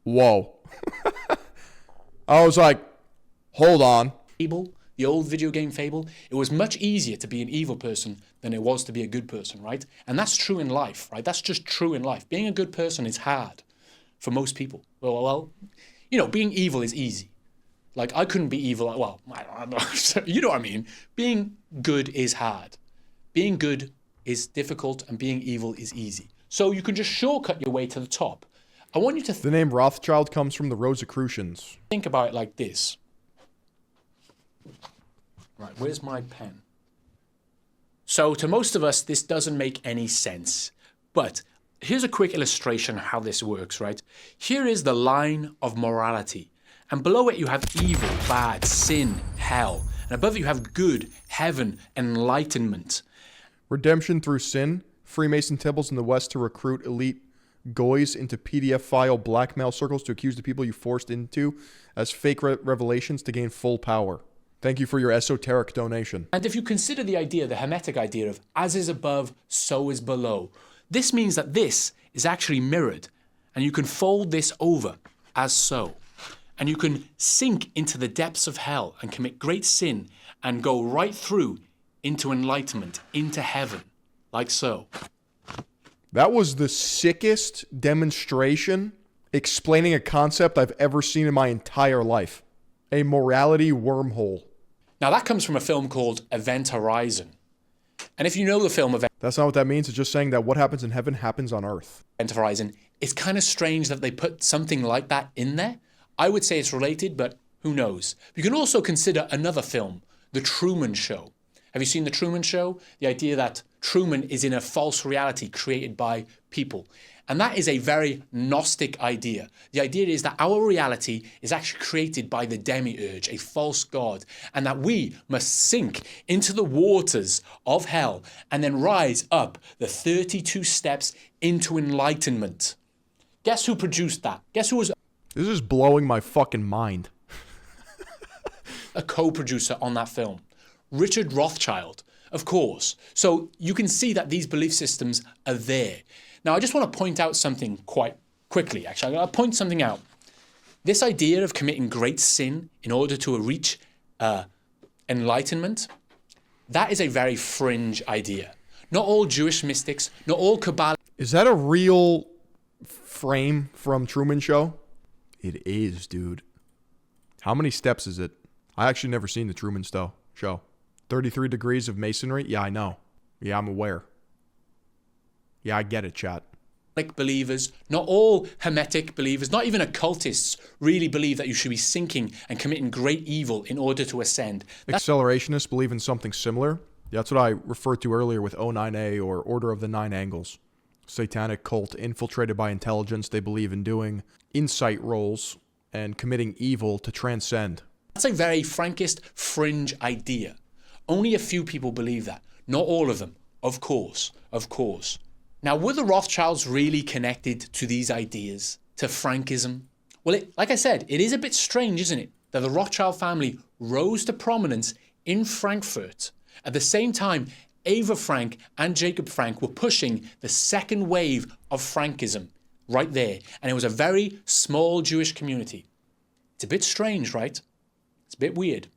whoa. I was like, hold on. Fable, the old video game Fable, it was much easier to be an evil person than it was to be a good person, right? And that's true in life, right? That's just true in life. Being a good person is hard for most people. Well, you know, being evil is easy. Like, I couldn't be evil. Well, I don't know. You know what I mean? Being good is hard. Being good is difficult, and being evil is easy. So you can just shortcut your way to the top. I want you to The name Rothschild comes from the Rosicrucians. think about it like this. Right, where's my pen? So to most of us, this doesn't make any sense. But here's a quick illustration of how this works, right? Here is the line of morality. And below it, you have evil, bad, sin, hell. And above it, you have good, heaven, enlightenment. Redemption through sin. Freemason temples in the West to recruit elite goys into PDF file blackmail circles to accuse the people you forced into as fake revelations to gain full power. Thank you for your esoteric donation. And if you consider the idea, the Hermetic idea of as is above, so is below, this means that this is actually mirrored, and you can fold this over as so. And you can sink into the depths of hell and commit great sin and go right through into enlightenment, into heaven, like so. That was the sickest demonstration explaining a concept I've ever seen in my entire life. A morality wormhole. Now that comes from a film called Event Horizon. And if you know the film Event That's not what that means. It's just saying that what happens in heaven happens on earth. Horizon, it's kind of strange that they put something like that in there. I would say it's related, but who knows? You can also consider another film, The Truman Show. Have you seen The Truman Show? The idea that Truman is in a false reality created by people. And that is a very Gnostic idea. The idea is that our reality is actually created by the demiurge, a false god, and that we must sink into the waters of hell and then rise up the 32 steps into enlightenment. Guess who produced that? Guess who was This is blowing my fucking mind. a co-producer on that film? Richard Rothschild, of course. So you can see that these belief systems are there. Now, I just want to point out something quite quickly, actually. I'll point something out. This idea of committing great sin in order to reach enlightenment, that is a very fringe idea. Not all Jewish mystics, not all Kabbalah. Is that a real frame from Truman Show? It is, dude. How many steps is it? I actually never seen the Truman Show. 33 degrees of masonry? Yeah, I know. Yeah, I'm aware. Yeah, I get it, chat. Believers, not all Hermetic believers, not even occultists really believe that you should be sinking and committing great evil in order to ascend. Accelerationists believe in something similar. That's what I referred to earlier with O9A or Order of the Nine Angles. Satanic cult infiltrated by intelligence. They believe in doing insight rolls and committing evil to transcend. That's a very Frankist fringe idea. Only a few people believe that. Not all of them. Of course. Of course. Now, were the Rothschilds really connected to these ideas, to Frankism? Well, like I said, it is a bit strange, isn't it, that the Rothschild family rose to prominence in Frankfurt. At the same time, Eva Frank and Jacob Frank were pushing the second wave of Frankism right there. And it was a very small Jewish community. It's a bit strange, right? It's a bit weird.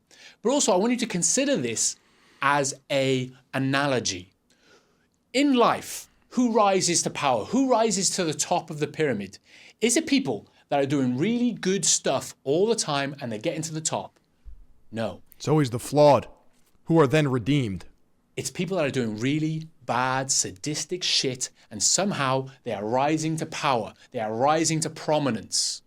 But also, I want you to consider this as an analogy. In life, who rises to power? Who rises to the top of the pyramid? Is it people that are doing really good stuff all the time and they're getting to the top? No. It's always the flawed who are then redeemed. It's people that are doing really bad, sadistic shit, and somehow they are rising to power. They are rising to prominence.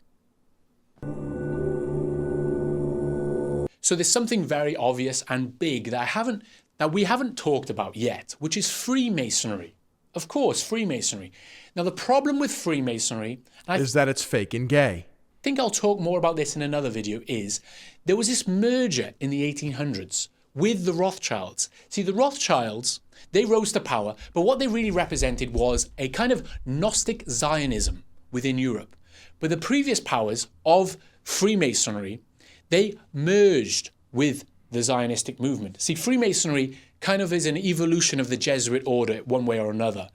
So there's something very obvious and big that we haven't talked about yet, which is Freemasonry. Of course, Freemasonry. Now, the problem with Freemasonry, and I Is that it's fake and gay. think I'll talk more about this in another video, is there was this merger in the 1800s with the Rothschilds. See, the Rothschilds, they rose to power, but what they really represented was a kind of Gnostic Zionism within Europe. But the previous powers of Freemasonry, they merged with the Zionistic movement. See, Freemasonry kind of is an evolution of the Jesuit order one way or another.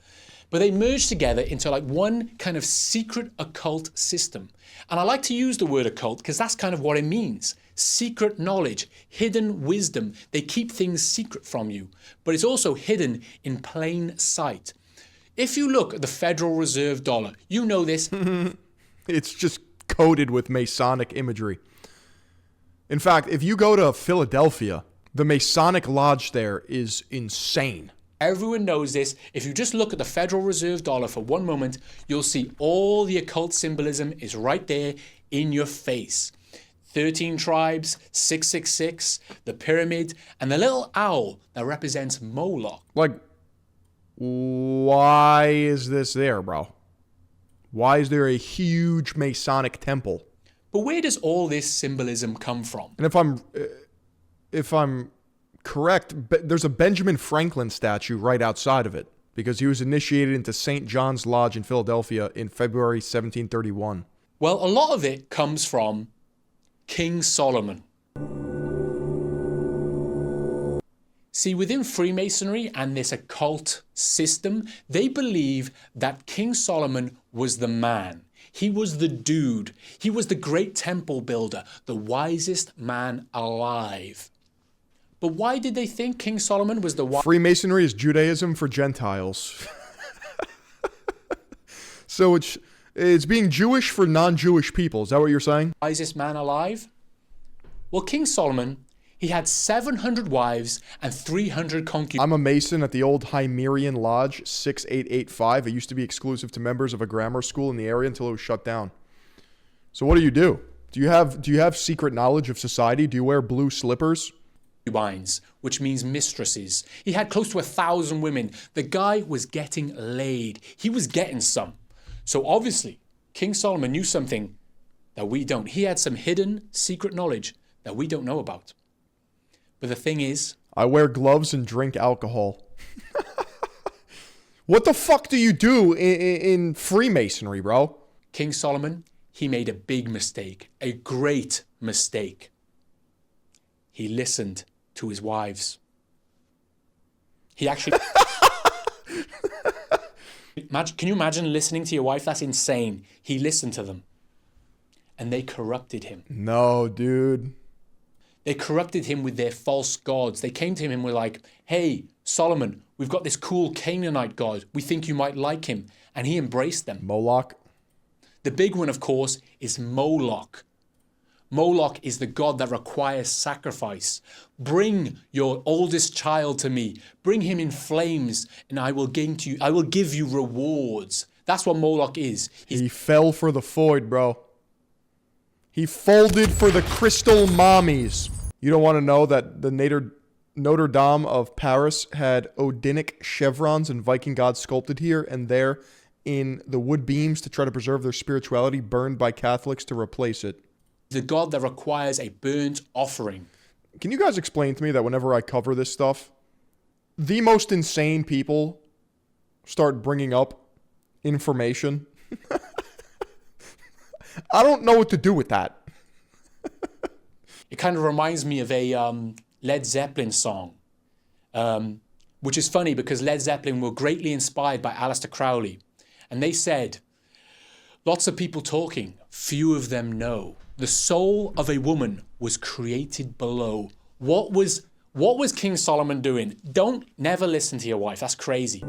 But they merged together into like one kind of secret occult system. And I like to use the word occult because that's kind of what it means. Secret knowledge, hidden wisdom. They keep things secret from you, but it's also hidden in plain sight. If you look at the Federal Reserve dollar, you know this. It's just coated with Masonic imagery. In fact, if you go to Philadelphia, the Masonic Lodge there is insane. Everyone knows this. If you just look at the Federal Reserve dollar for one moment, you'll see all the occult symbolism is right there in your face. 13 tribes, 666, the pyramid, and the little owl that represents Moloch. Like, why is this there, bro? Why is there a huge Masonic temple? But where does all this symbolism come from? And if I'm correct, there's a Benjamin Franklin statue right outside of it because he was initiated into St. John's Lodge in Philadelphia in February 1731. Well, a lot of it comes from King Solomon. See, within Freemasonry and this occult system, they believe that King Solomon was the man. He was the dude. He was the great temple builder, the wisest man alive. But why did they think King Solomon was the Freemasonry is Judaism for Gentiles. So it's being Jewish for non-Jewish people. Is that what you're saying? wisest man alive? Well, King Solomon, he had 700 wives and 300 concubines. I'm a Mason at the old Hymerian Lodge, 6885. It used to be exclusive to members of a grammar school in the area until it was shut down. So what do? Do you have secret knowledge of society? Do you wear blue slippers? Concubines, which means mistresses. He had close to 1,000 women. The guy was getting laid. He was getting some. So obviously, King Solomon knew something that we don't. He had some hidden secret knowledge that we don't know about. But the thing is, I wear gloves and drink alcohol. What the fuck do you do in Freemasonry, bro? King Solomon, he made a big mistake, a great mistake. He listened to his wives. He actually... Can you imagine listening to your wife? That's insane. He listened to them. And they corrupted him. No, dude. They corrupted him with their false gods. They came to him and were like, hey, Solomon, we've got this cool Canaanite god. We think you might like him. And he embraced them. Moloch. The big one, of course, is Moloch. Moloch is the god that requires sacrifice. Bring your oldest child to me. Bring him in flames, and I will give you rewards. That's what Moloch is. He fell for the Foyd, bro. He folded for the crystal mommies. You don't want to know that the Notre Dame of Paris had Odinic chevrons and Viking gods sculpted here and there in the wood beams to try to preserve their spirituality, burned by Catholics to replace it. The god that requires a burnt offering. Can you guys explain to me that whenever I cover this stuff, the most insane people start bringing up information? I don't know what to do with that. It kind of reminds me of a Led Zeppelin song, which is funny because Led Zeppelin were greatly inspired by Aleister Crowley. And they said, lots of people talking, few of them know. The soul of a woman was created below. What was King Solomon doing? Never listen to your wife. That's crazy.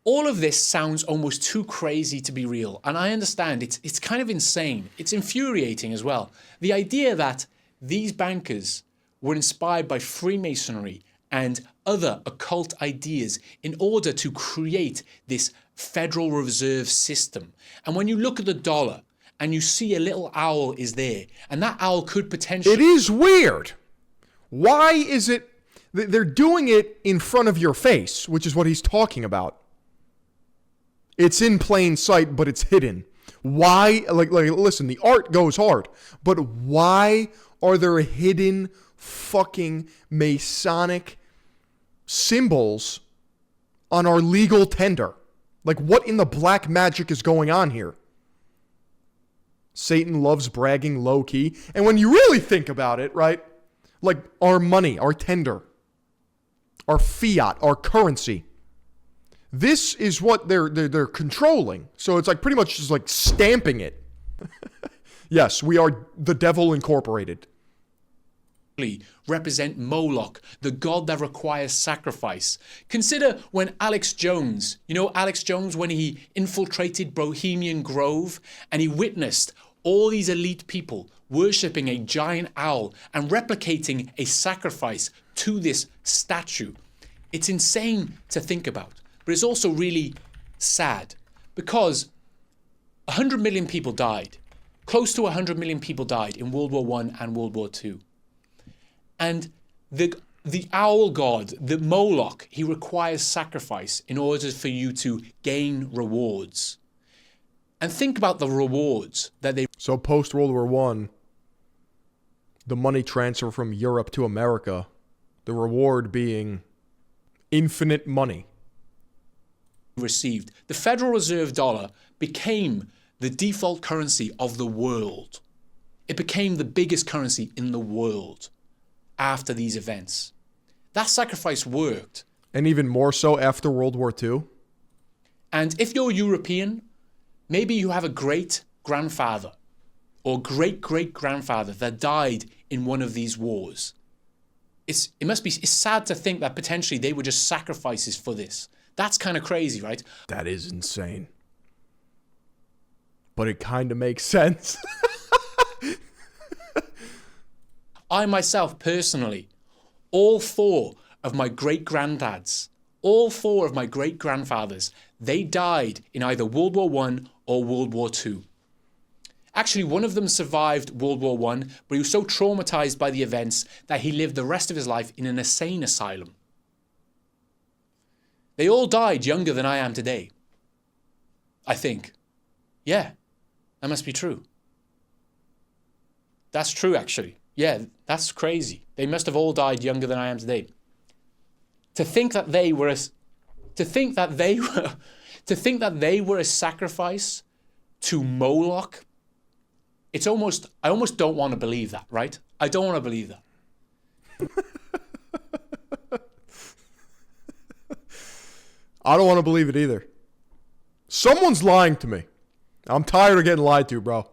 All of this sounds almost too crazy to be real. And I understand it's kind of insane. It's infuriating as well. The idea that these bankers were inspired by Freemasonry and other occult ideas in order to create this Federal Reserve System. And when you look at the dollar and you see a little owl is there, and that owl could potentially... It is weird. Why is it... They're doing it in front of your face, which is what he's talking about. It's in plain sight, but it's hidden. Why? Like, listen, the art goes hard, but why are there hidden fucking Masonic symbols on our legal tender? Like, what in the black magic is going on here? Satan loves bragging low key. And when you really think about it, right? Like our money, our tender, our fiat, our currency. This is what they're controlling. So it's like pretty much just like stamping it. Yes, we are the devil incorporated. Represent Moloch, the god that requires sacrifice. Consider when Alex Jones, you know Alex Jones, when he infiltrated Bohemian Grove and he witnessed all these elite people worshipping a giant owl and replicating a sacrifice to this statue. It's insane to think about, but it's also really sad because 100 million people died. Close to 100 million people died in World War I and World War II. And the owl god, the Moloch, he requires sacrifice in order for you to gain rewards. And think about the rewards that they... So post-World War I, the money transfer from Europe to America, the reward being infinite money. Received. The Federal Reserve dollar became the default currency of the world. It became the biggest currency in the world after these events. That sacrifice worked. And even more so after World War II. And if you're European, maybe you have a great-grandfather or great-great-grandfather that died in one of these wars. It's sad to think that potentially they were just sacrifices for this. That's kind of crazy, right? That is insane. But it kind of makes sense. I myself, personally, all four of my great-granddads, all four of my great-grandfathers, they died in either World War I or World War II. Actually, one of them survived World War I, but he was so traumatized by the events that he lived the rest of his life in an insane asylum. They all died younger than I am today. I think. Yeah, that must be true. That's true, actually. Yeah, that's crazy. They must have all died younger than I am today. To think that they were a sacrifice to Moloch, I almost don't want to believe that, right? I don't want to believe that. I don't want to believe it either. Someone's lying to me. I'm tired of getting lied to, bro.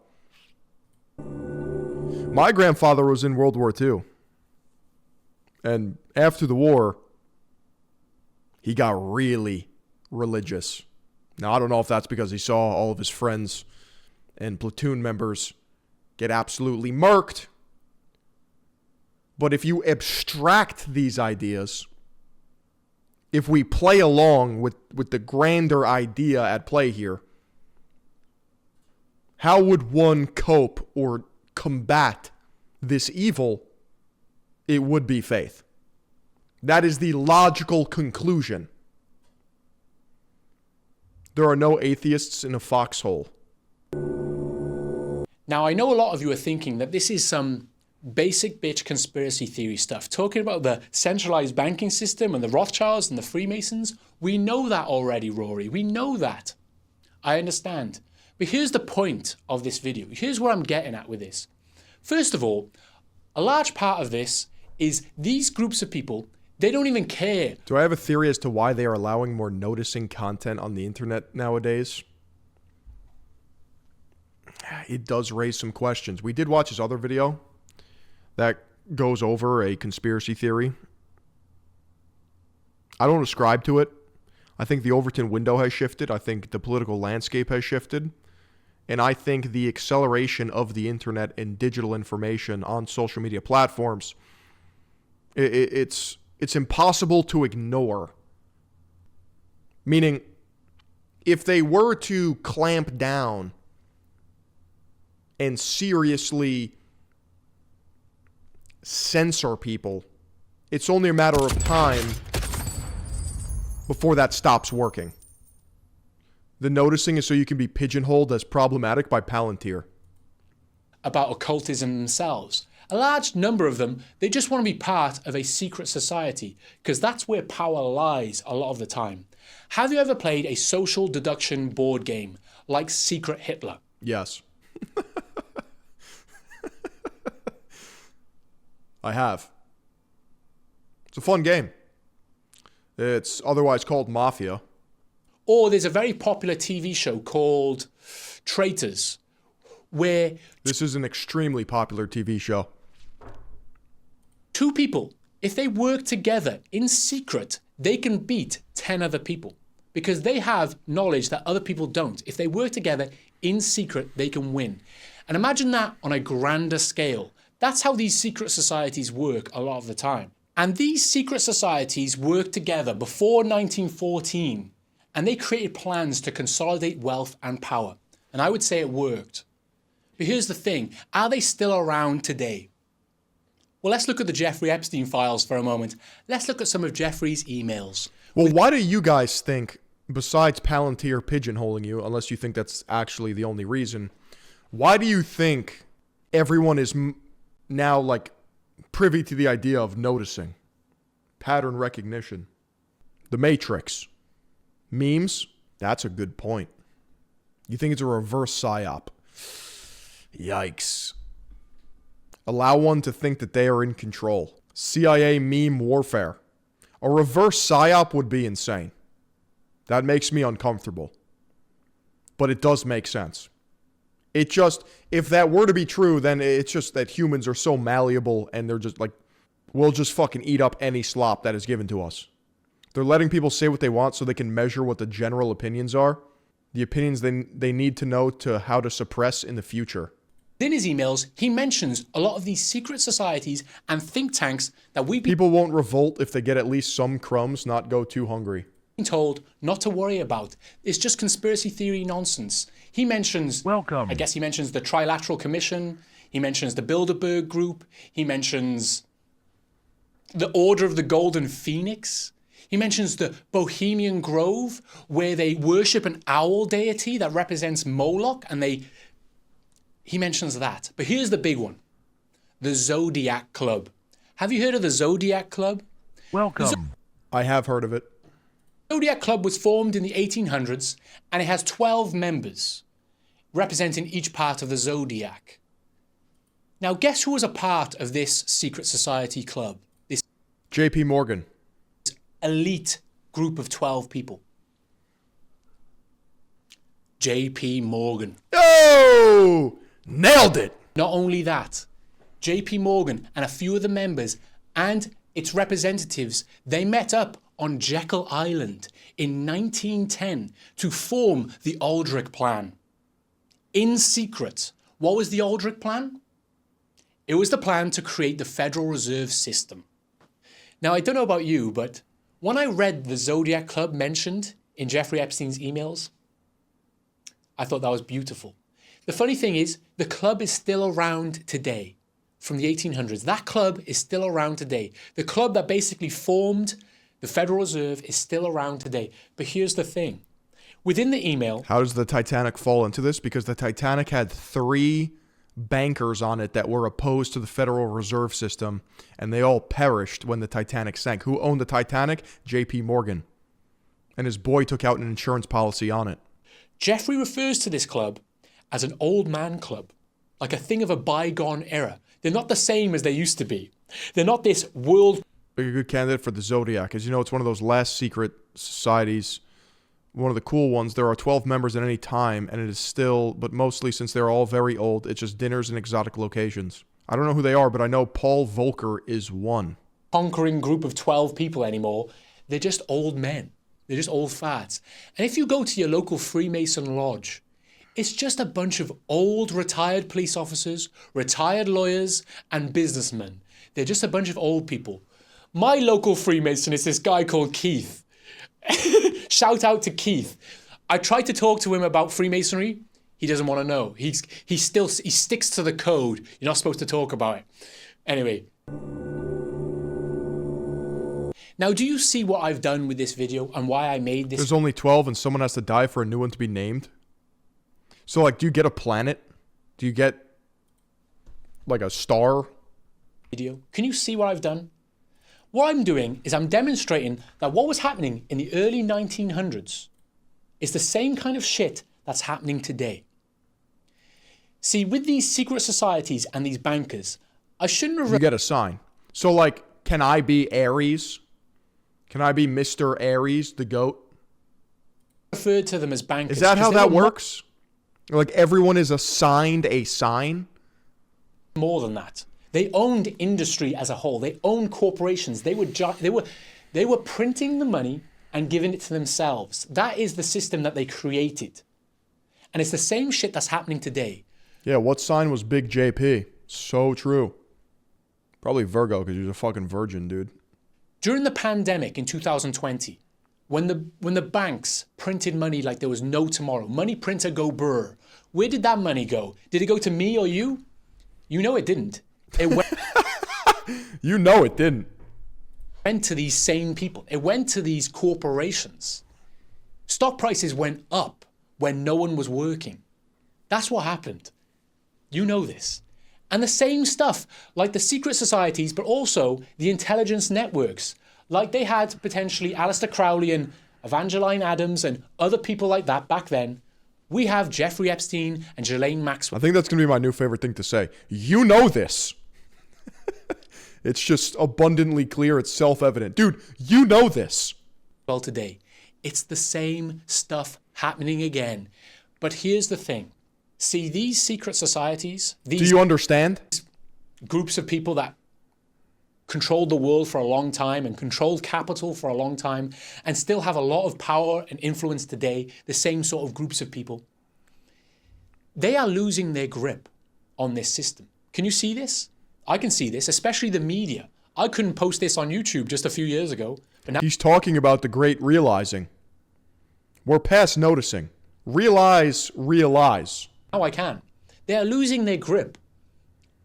My grandfather was in World War II. And after the war, he got really religious. Now, I don't know if that's because he saw all of his friends and platoon members get absolutely murked. But if you abstract these ideas, if we play along with the grander idea at play here, how would one cope or combat this evil? It would be faith. That is the logical conclusion. There are no atheists in a foxhole. Now, I know a lot of you are thinking that this is some basic bitch conspiracy theory stuff, talking about the centralized banking system and the Rothschilds and the Freemasons. We know that already, Rory. We know that. I understand. But here's the point of this video. Here's what I'm getting at with this. First of all, a large part of this is these groups of people, they don't even care. Do I have a theory as to why they are allowing more noticing content on the internet nowadays? It does raise some questions. We did watch his other video that goes over a conspiracy theory. I don't ascribe to it. I think the Overton window has shifted. I think the political landscape has shifted. And I think the acceleration of the internet and digital information on social media platforms, it's impossible to ignore. Meaning, if they were to clamp down and seriously censor people It's only a matter of time before that stops working. The noticing is so you can be pigeonholed as problematic by Palantir. About occultism themselves. A large number of them, they just want to be part of a secret society because that's where power lies a lot of the time. Have you ever played a social deduction board game like Secret Hitler? Yes. I have. It's a fun game. It's otherwise called Mafia. Or there's a very popular TV show called Traitors, where This is an extremely popular TV show. two people, if they work together in secret, they can beat 10 other people because they have knowledge that other people don't. If they work together in secret, they can win. And imagine that on a grander scale. That's how these secret societies work a lot of the time. And these secret societies worked together before 1914, and they created plans to consolidate wealth and power. And I would say it worked. But here's the thing, are they still around today? Well, let's look at the Jeffrey Epstein files for a moment. Let's look at some of Jeffrey's emails. Well, why do you guys think, besides Palantir pigeonholing you, unless you think that's actually the only reason, why do you think everyone is now, like, privy to the idea of noticing? Pattern recognition. The Matrix. Memes? That's a good point. You think it's a reverse psyop? Yikes. Allow one to think that they are in control. CIA meme warfare. A reverse psyop would be insane. That makes me uncomfortable. But it does make sense. It just, if that were to be true, then it's just that humans are so malleable and they're just like, we'll just fucking eat up any slop that is given to us. They're letting people say what they want so they can measure what the general opinions are. The opinions they need to know to how to suppress in the future. In his emails, he mentions a lot of these secret societies and think tanks that we've been People won't revolt if they get at least some crumbs, not go too hungry. told not to worry about. It's just conspiracy theory nonsense. He mentions, I guess he mentions the Trilateral Commission. He mentions the Bilderberg Group. He mentions the Order of the Golden Phoenix. He mentions the Bohemian Grove, where they worship an owl deity that represents Moloch, and he mentions that. But here's the big one. The Zodiac Club. Have you heard of the Zodiac Club? I have heard of it. Zodiac Club was formed in the 1800s, and it has 12 members, representing each part of the Zodiac. Now, guess who was a part of this secret society club? This JP Morgan. elite group of 12 people. JP Morgan. Oh! Nailed it! Not only that, JP Morgan and a few of the members and its representatives, they met up on Jekyll Island in 1910 to form the Aldrich Plan. In secret, what was the Aldrich Plan? It was the plan to create the Federal Reserve System. Now, I don't know about you, but when I read the Zodiac Club mentioned in Jeffrey Epstein's emails, I thought that was beautiful. The funny thing is, the club is still around today, from the 1800s. That club is still around today. The club that basically formed the Federal Reserve is still around today. But here's the thing. Within the email... How does the Titanic fall into this? Because the Titanic had 3 bankers on it that were opposed to the Federal Reserve System, and they all perished when the Titanic sank. Who owned the Titanic? JP Morgan. And his boy took out an insurance policy on it. Jeffrey refers to this club as an old man club, like a thing of a bygone era. They're not the same as they used to be. They're not this world... A good candidate for the Zodiac. As you know, it's one of those last secret societies. One of the cool ones. There are 12 members at any time, and it is still, but mostly since they're all very old, it's just dinners in exotic locations. I don't know who they are, but I know Paul Volcker is one. Conquering group of 12 people anymore. They're just old men. They're just old farts. And if you go to your local Freemason lodge, it's just a bunch of old retired police officers, retired lawyers, and businessmen. They're just a bunch of old people. My local Freemason is this guy called Keith. Shout out to Keith. I tried to talk to him about Freemasonry. He doesn't want to know. He sticks to the code. You're not supposed to talk about it. Anyway. Now, do you see what I've done with this video and why I made this? There's only 12 and someone has to die for a new one to be named. So, like, do you get a planet? Do you get, like, a star? Video. Can you see what I've done? What I'm doing is I'm demonstrating that what was happening in the early 1900s is the same kind of shit that's happening today. See, with these secret societies and these bankers, I shouldn't have... You get a sign. So, like, can I be Aries? Can I be Mr. Aries, the goat? referred to them as bankers. Is that how because they that were works? Like, everyone is assigned a sign? more than that. They owned industry as a whole. They owned corporations. They were printing the money and giving it to themselves. That is the system that they created. And it's the same shit that's happening today. Yeah, what sign was Big JP? So true. Probably Virgo, because he was a fucking virgin, dude. During the pandemic in 2020, when the banks printed money like there was no tomorrow, money printer go brr, where did that money go? Did it go to me or you? You know it didn't. It went You know it didn't. to these same people. It went to these corporations. Stock prices went up when no one was working. That's what happened. You know this. And the same stuff, like the secret societies, but also the intelligence networks. Like they had potentially Aleister Crowley and Evangeline Adams and other people like that back then. We have Jeffrey Epstein and Ghislaine Maxwell. I think that's going to be my new favorite thing to say. You know this. It's just abundantly clear. It's self-evident. Dude, you know this. Well, today, it's the same stuff happening again. But here's the thing. See, these secret societies, Do these you understand? groups of people that controlled the world for a long time and controlled capital for a long time and still have a lot of power and influence today, the same sort of groups of people, they are losing their grip on this system. Can you see this? I can see this, especially the media. I couldn't post this on YouTube just a few years ago, but now He's talking about the great realizing. We're past noticing. Realize. I can. They are losing their grip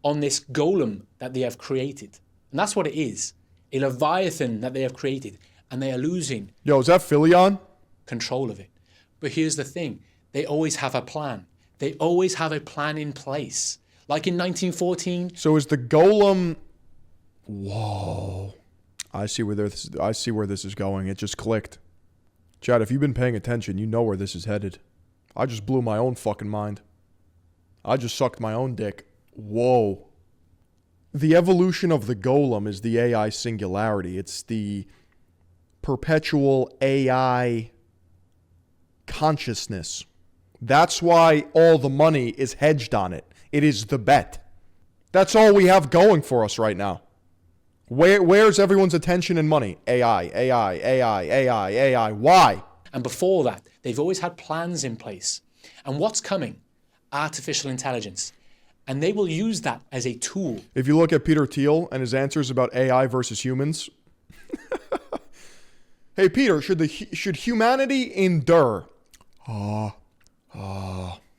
on this golem that they have created. And that's what it is. A leviathan that they have created. And they are losing Yo, is that Philion? control of it. But here's the thing. They always have a plan. They always have a plan in place. Like in 1914. So is the golem... Whoa. I see where this is going. It just clicked. Chad, if you've been paying attention, you know where this is headed. I just blew my own fucking mind. I just sucked my own dick. Whoa. The evolution of the golem is the AI singularity. It's the perpetual AI consciousness. That's why all the money is hedged on it. It is the bet. That's all we have going for us right now. Where's everyone's attention and money? AI. Why? And before that, they've always had plans in place. And what's coming? Artificial intelligence. And they will use that as a tool. If you look at Peter Thiel and his answers about AI versus humans. Hey, Peter, should humanity endure? What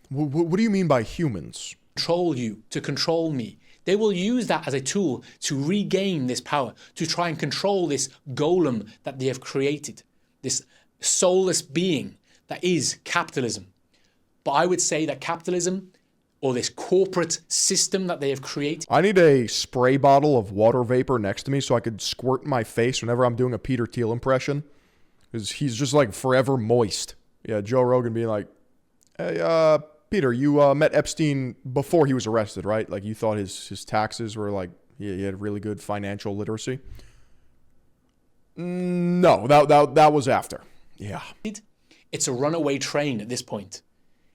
do you mean by humans? Control you, to control me. They will use that as a tool to regain this power, to try and control this golem that they have created, this soulless being that is capitalism. But I would say that capitalism, or this corporate system that they have created, I need a spray bottle of water vapor next to me so I could squirt in my face whenever I'm doing a Peter Thiel impression. Because he's just like forever moist. Yeah, Joe Rogan being like, hey, Peter, you met Epstein before he was arrested, right? Like you thought his taxes were like, he had really good financial literacy. No, that was after. Yeah. it's a runaway train at this point.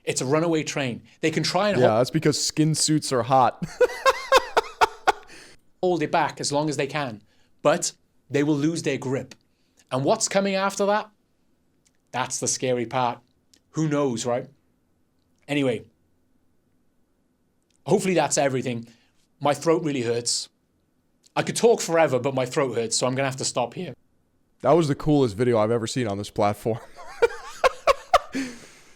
It's a runaway train. They can try and Yeah, that's because skin suits are hot. hold it back as long as they can, but they will lose their grip. And what's coming after that? That's the scary part. Who knows, right? Anyway, hopefully that's everything. My throat really hurts. I could talk forever, but my throat hurts, so I'm going to have to stop here. That was the coolest video I've ever seen on this platform.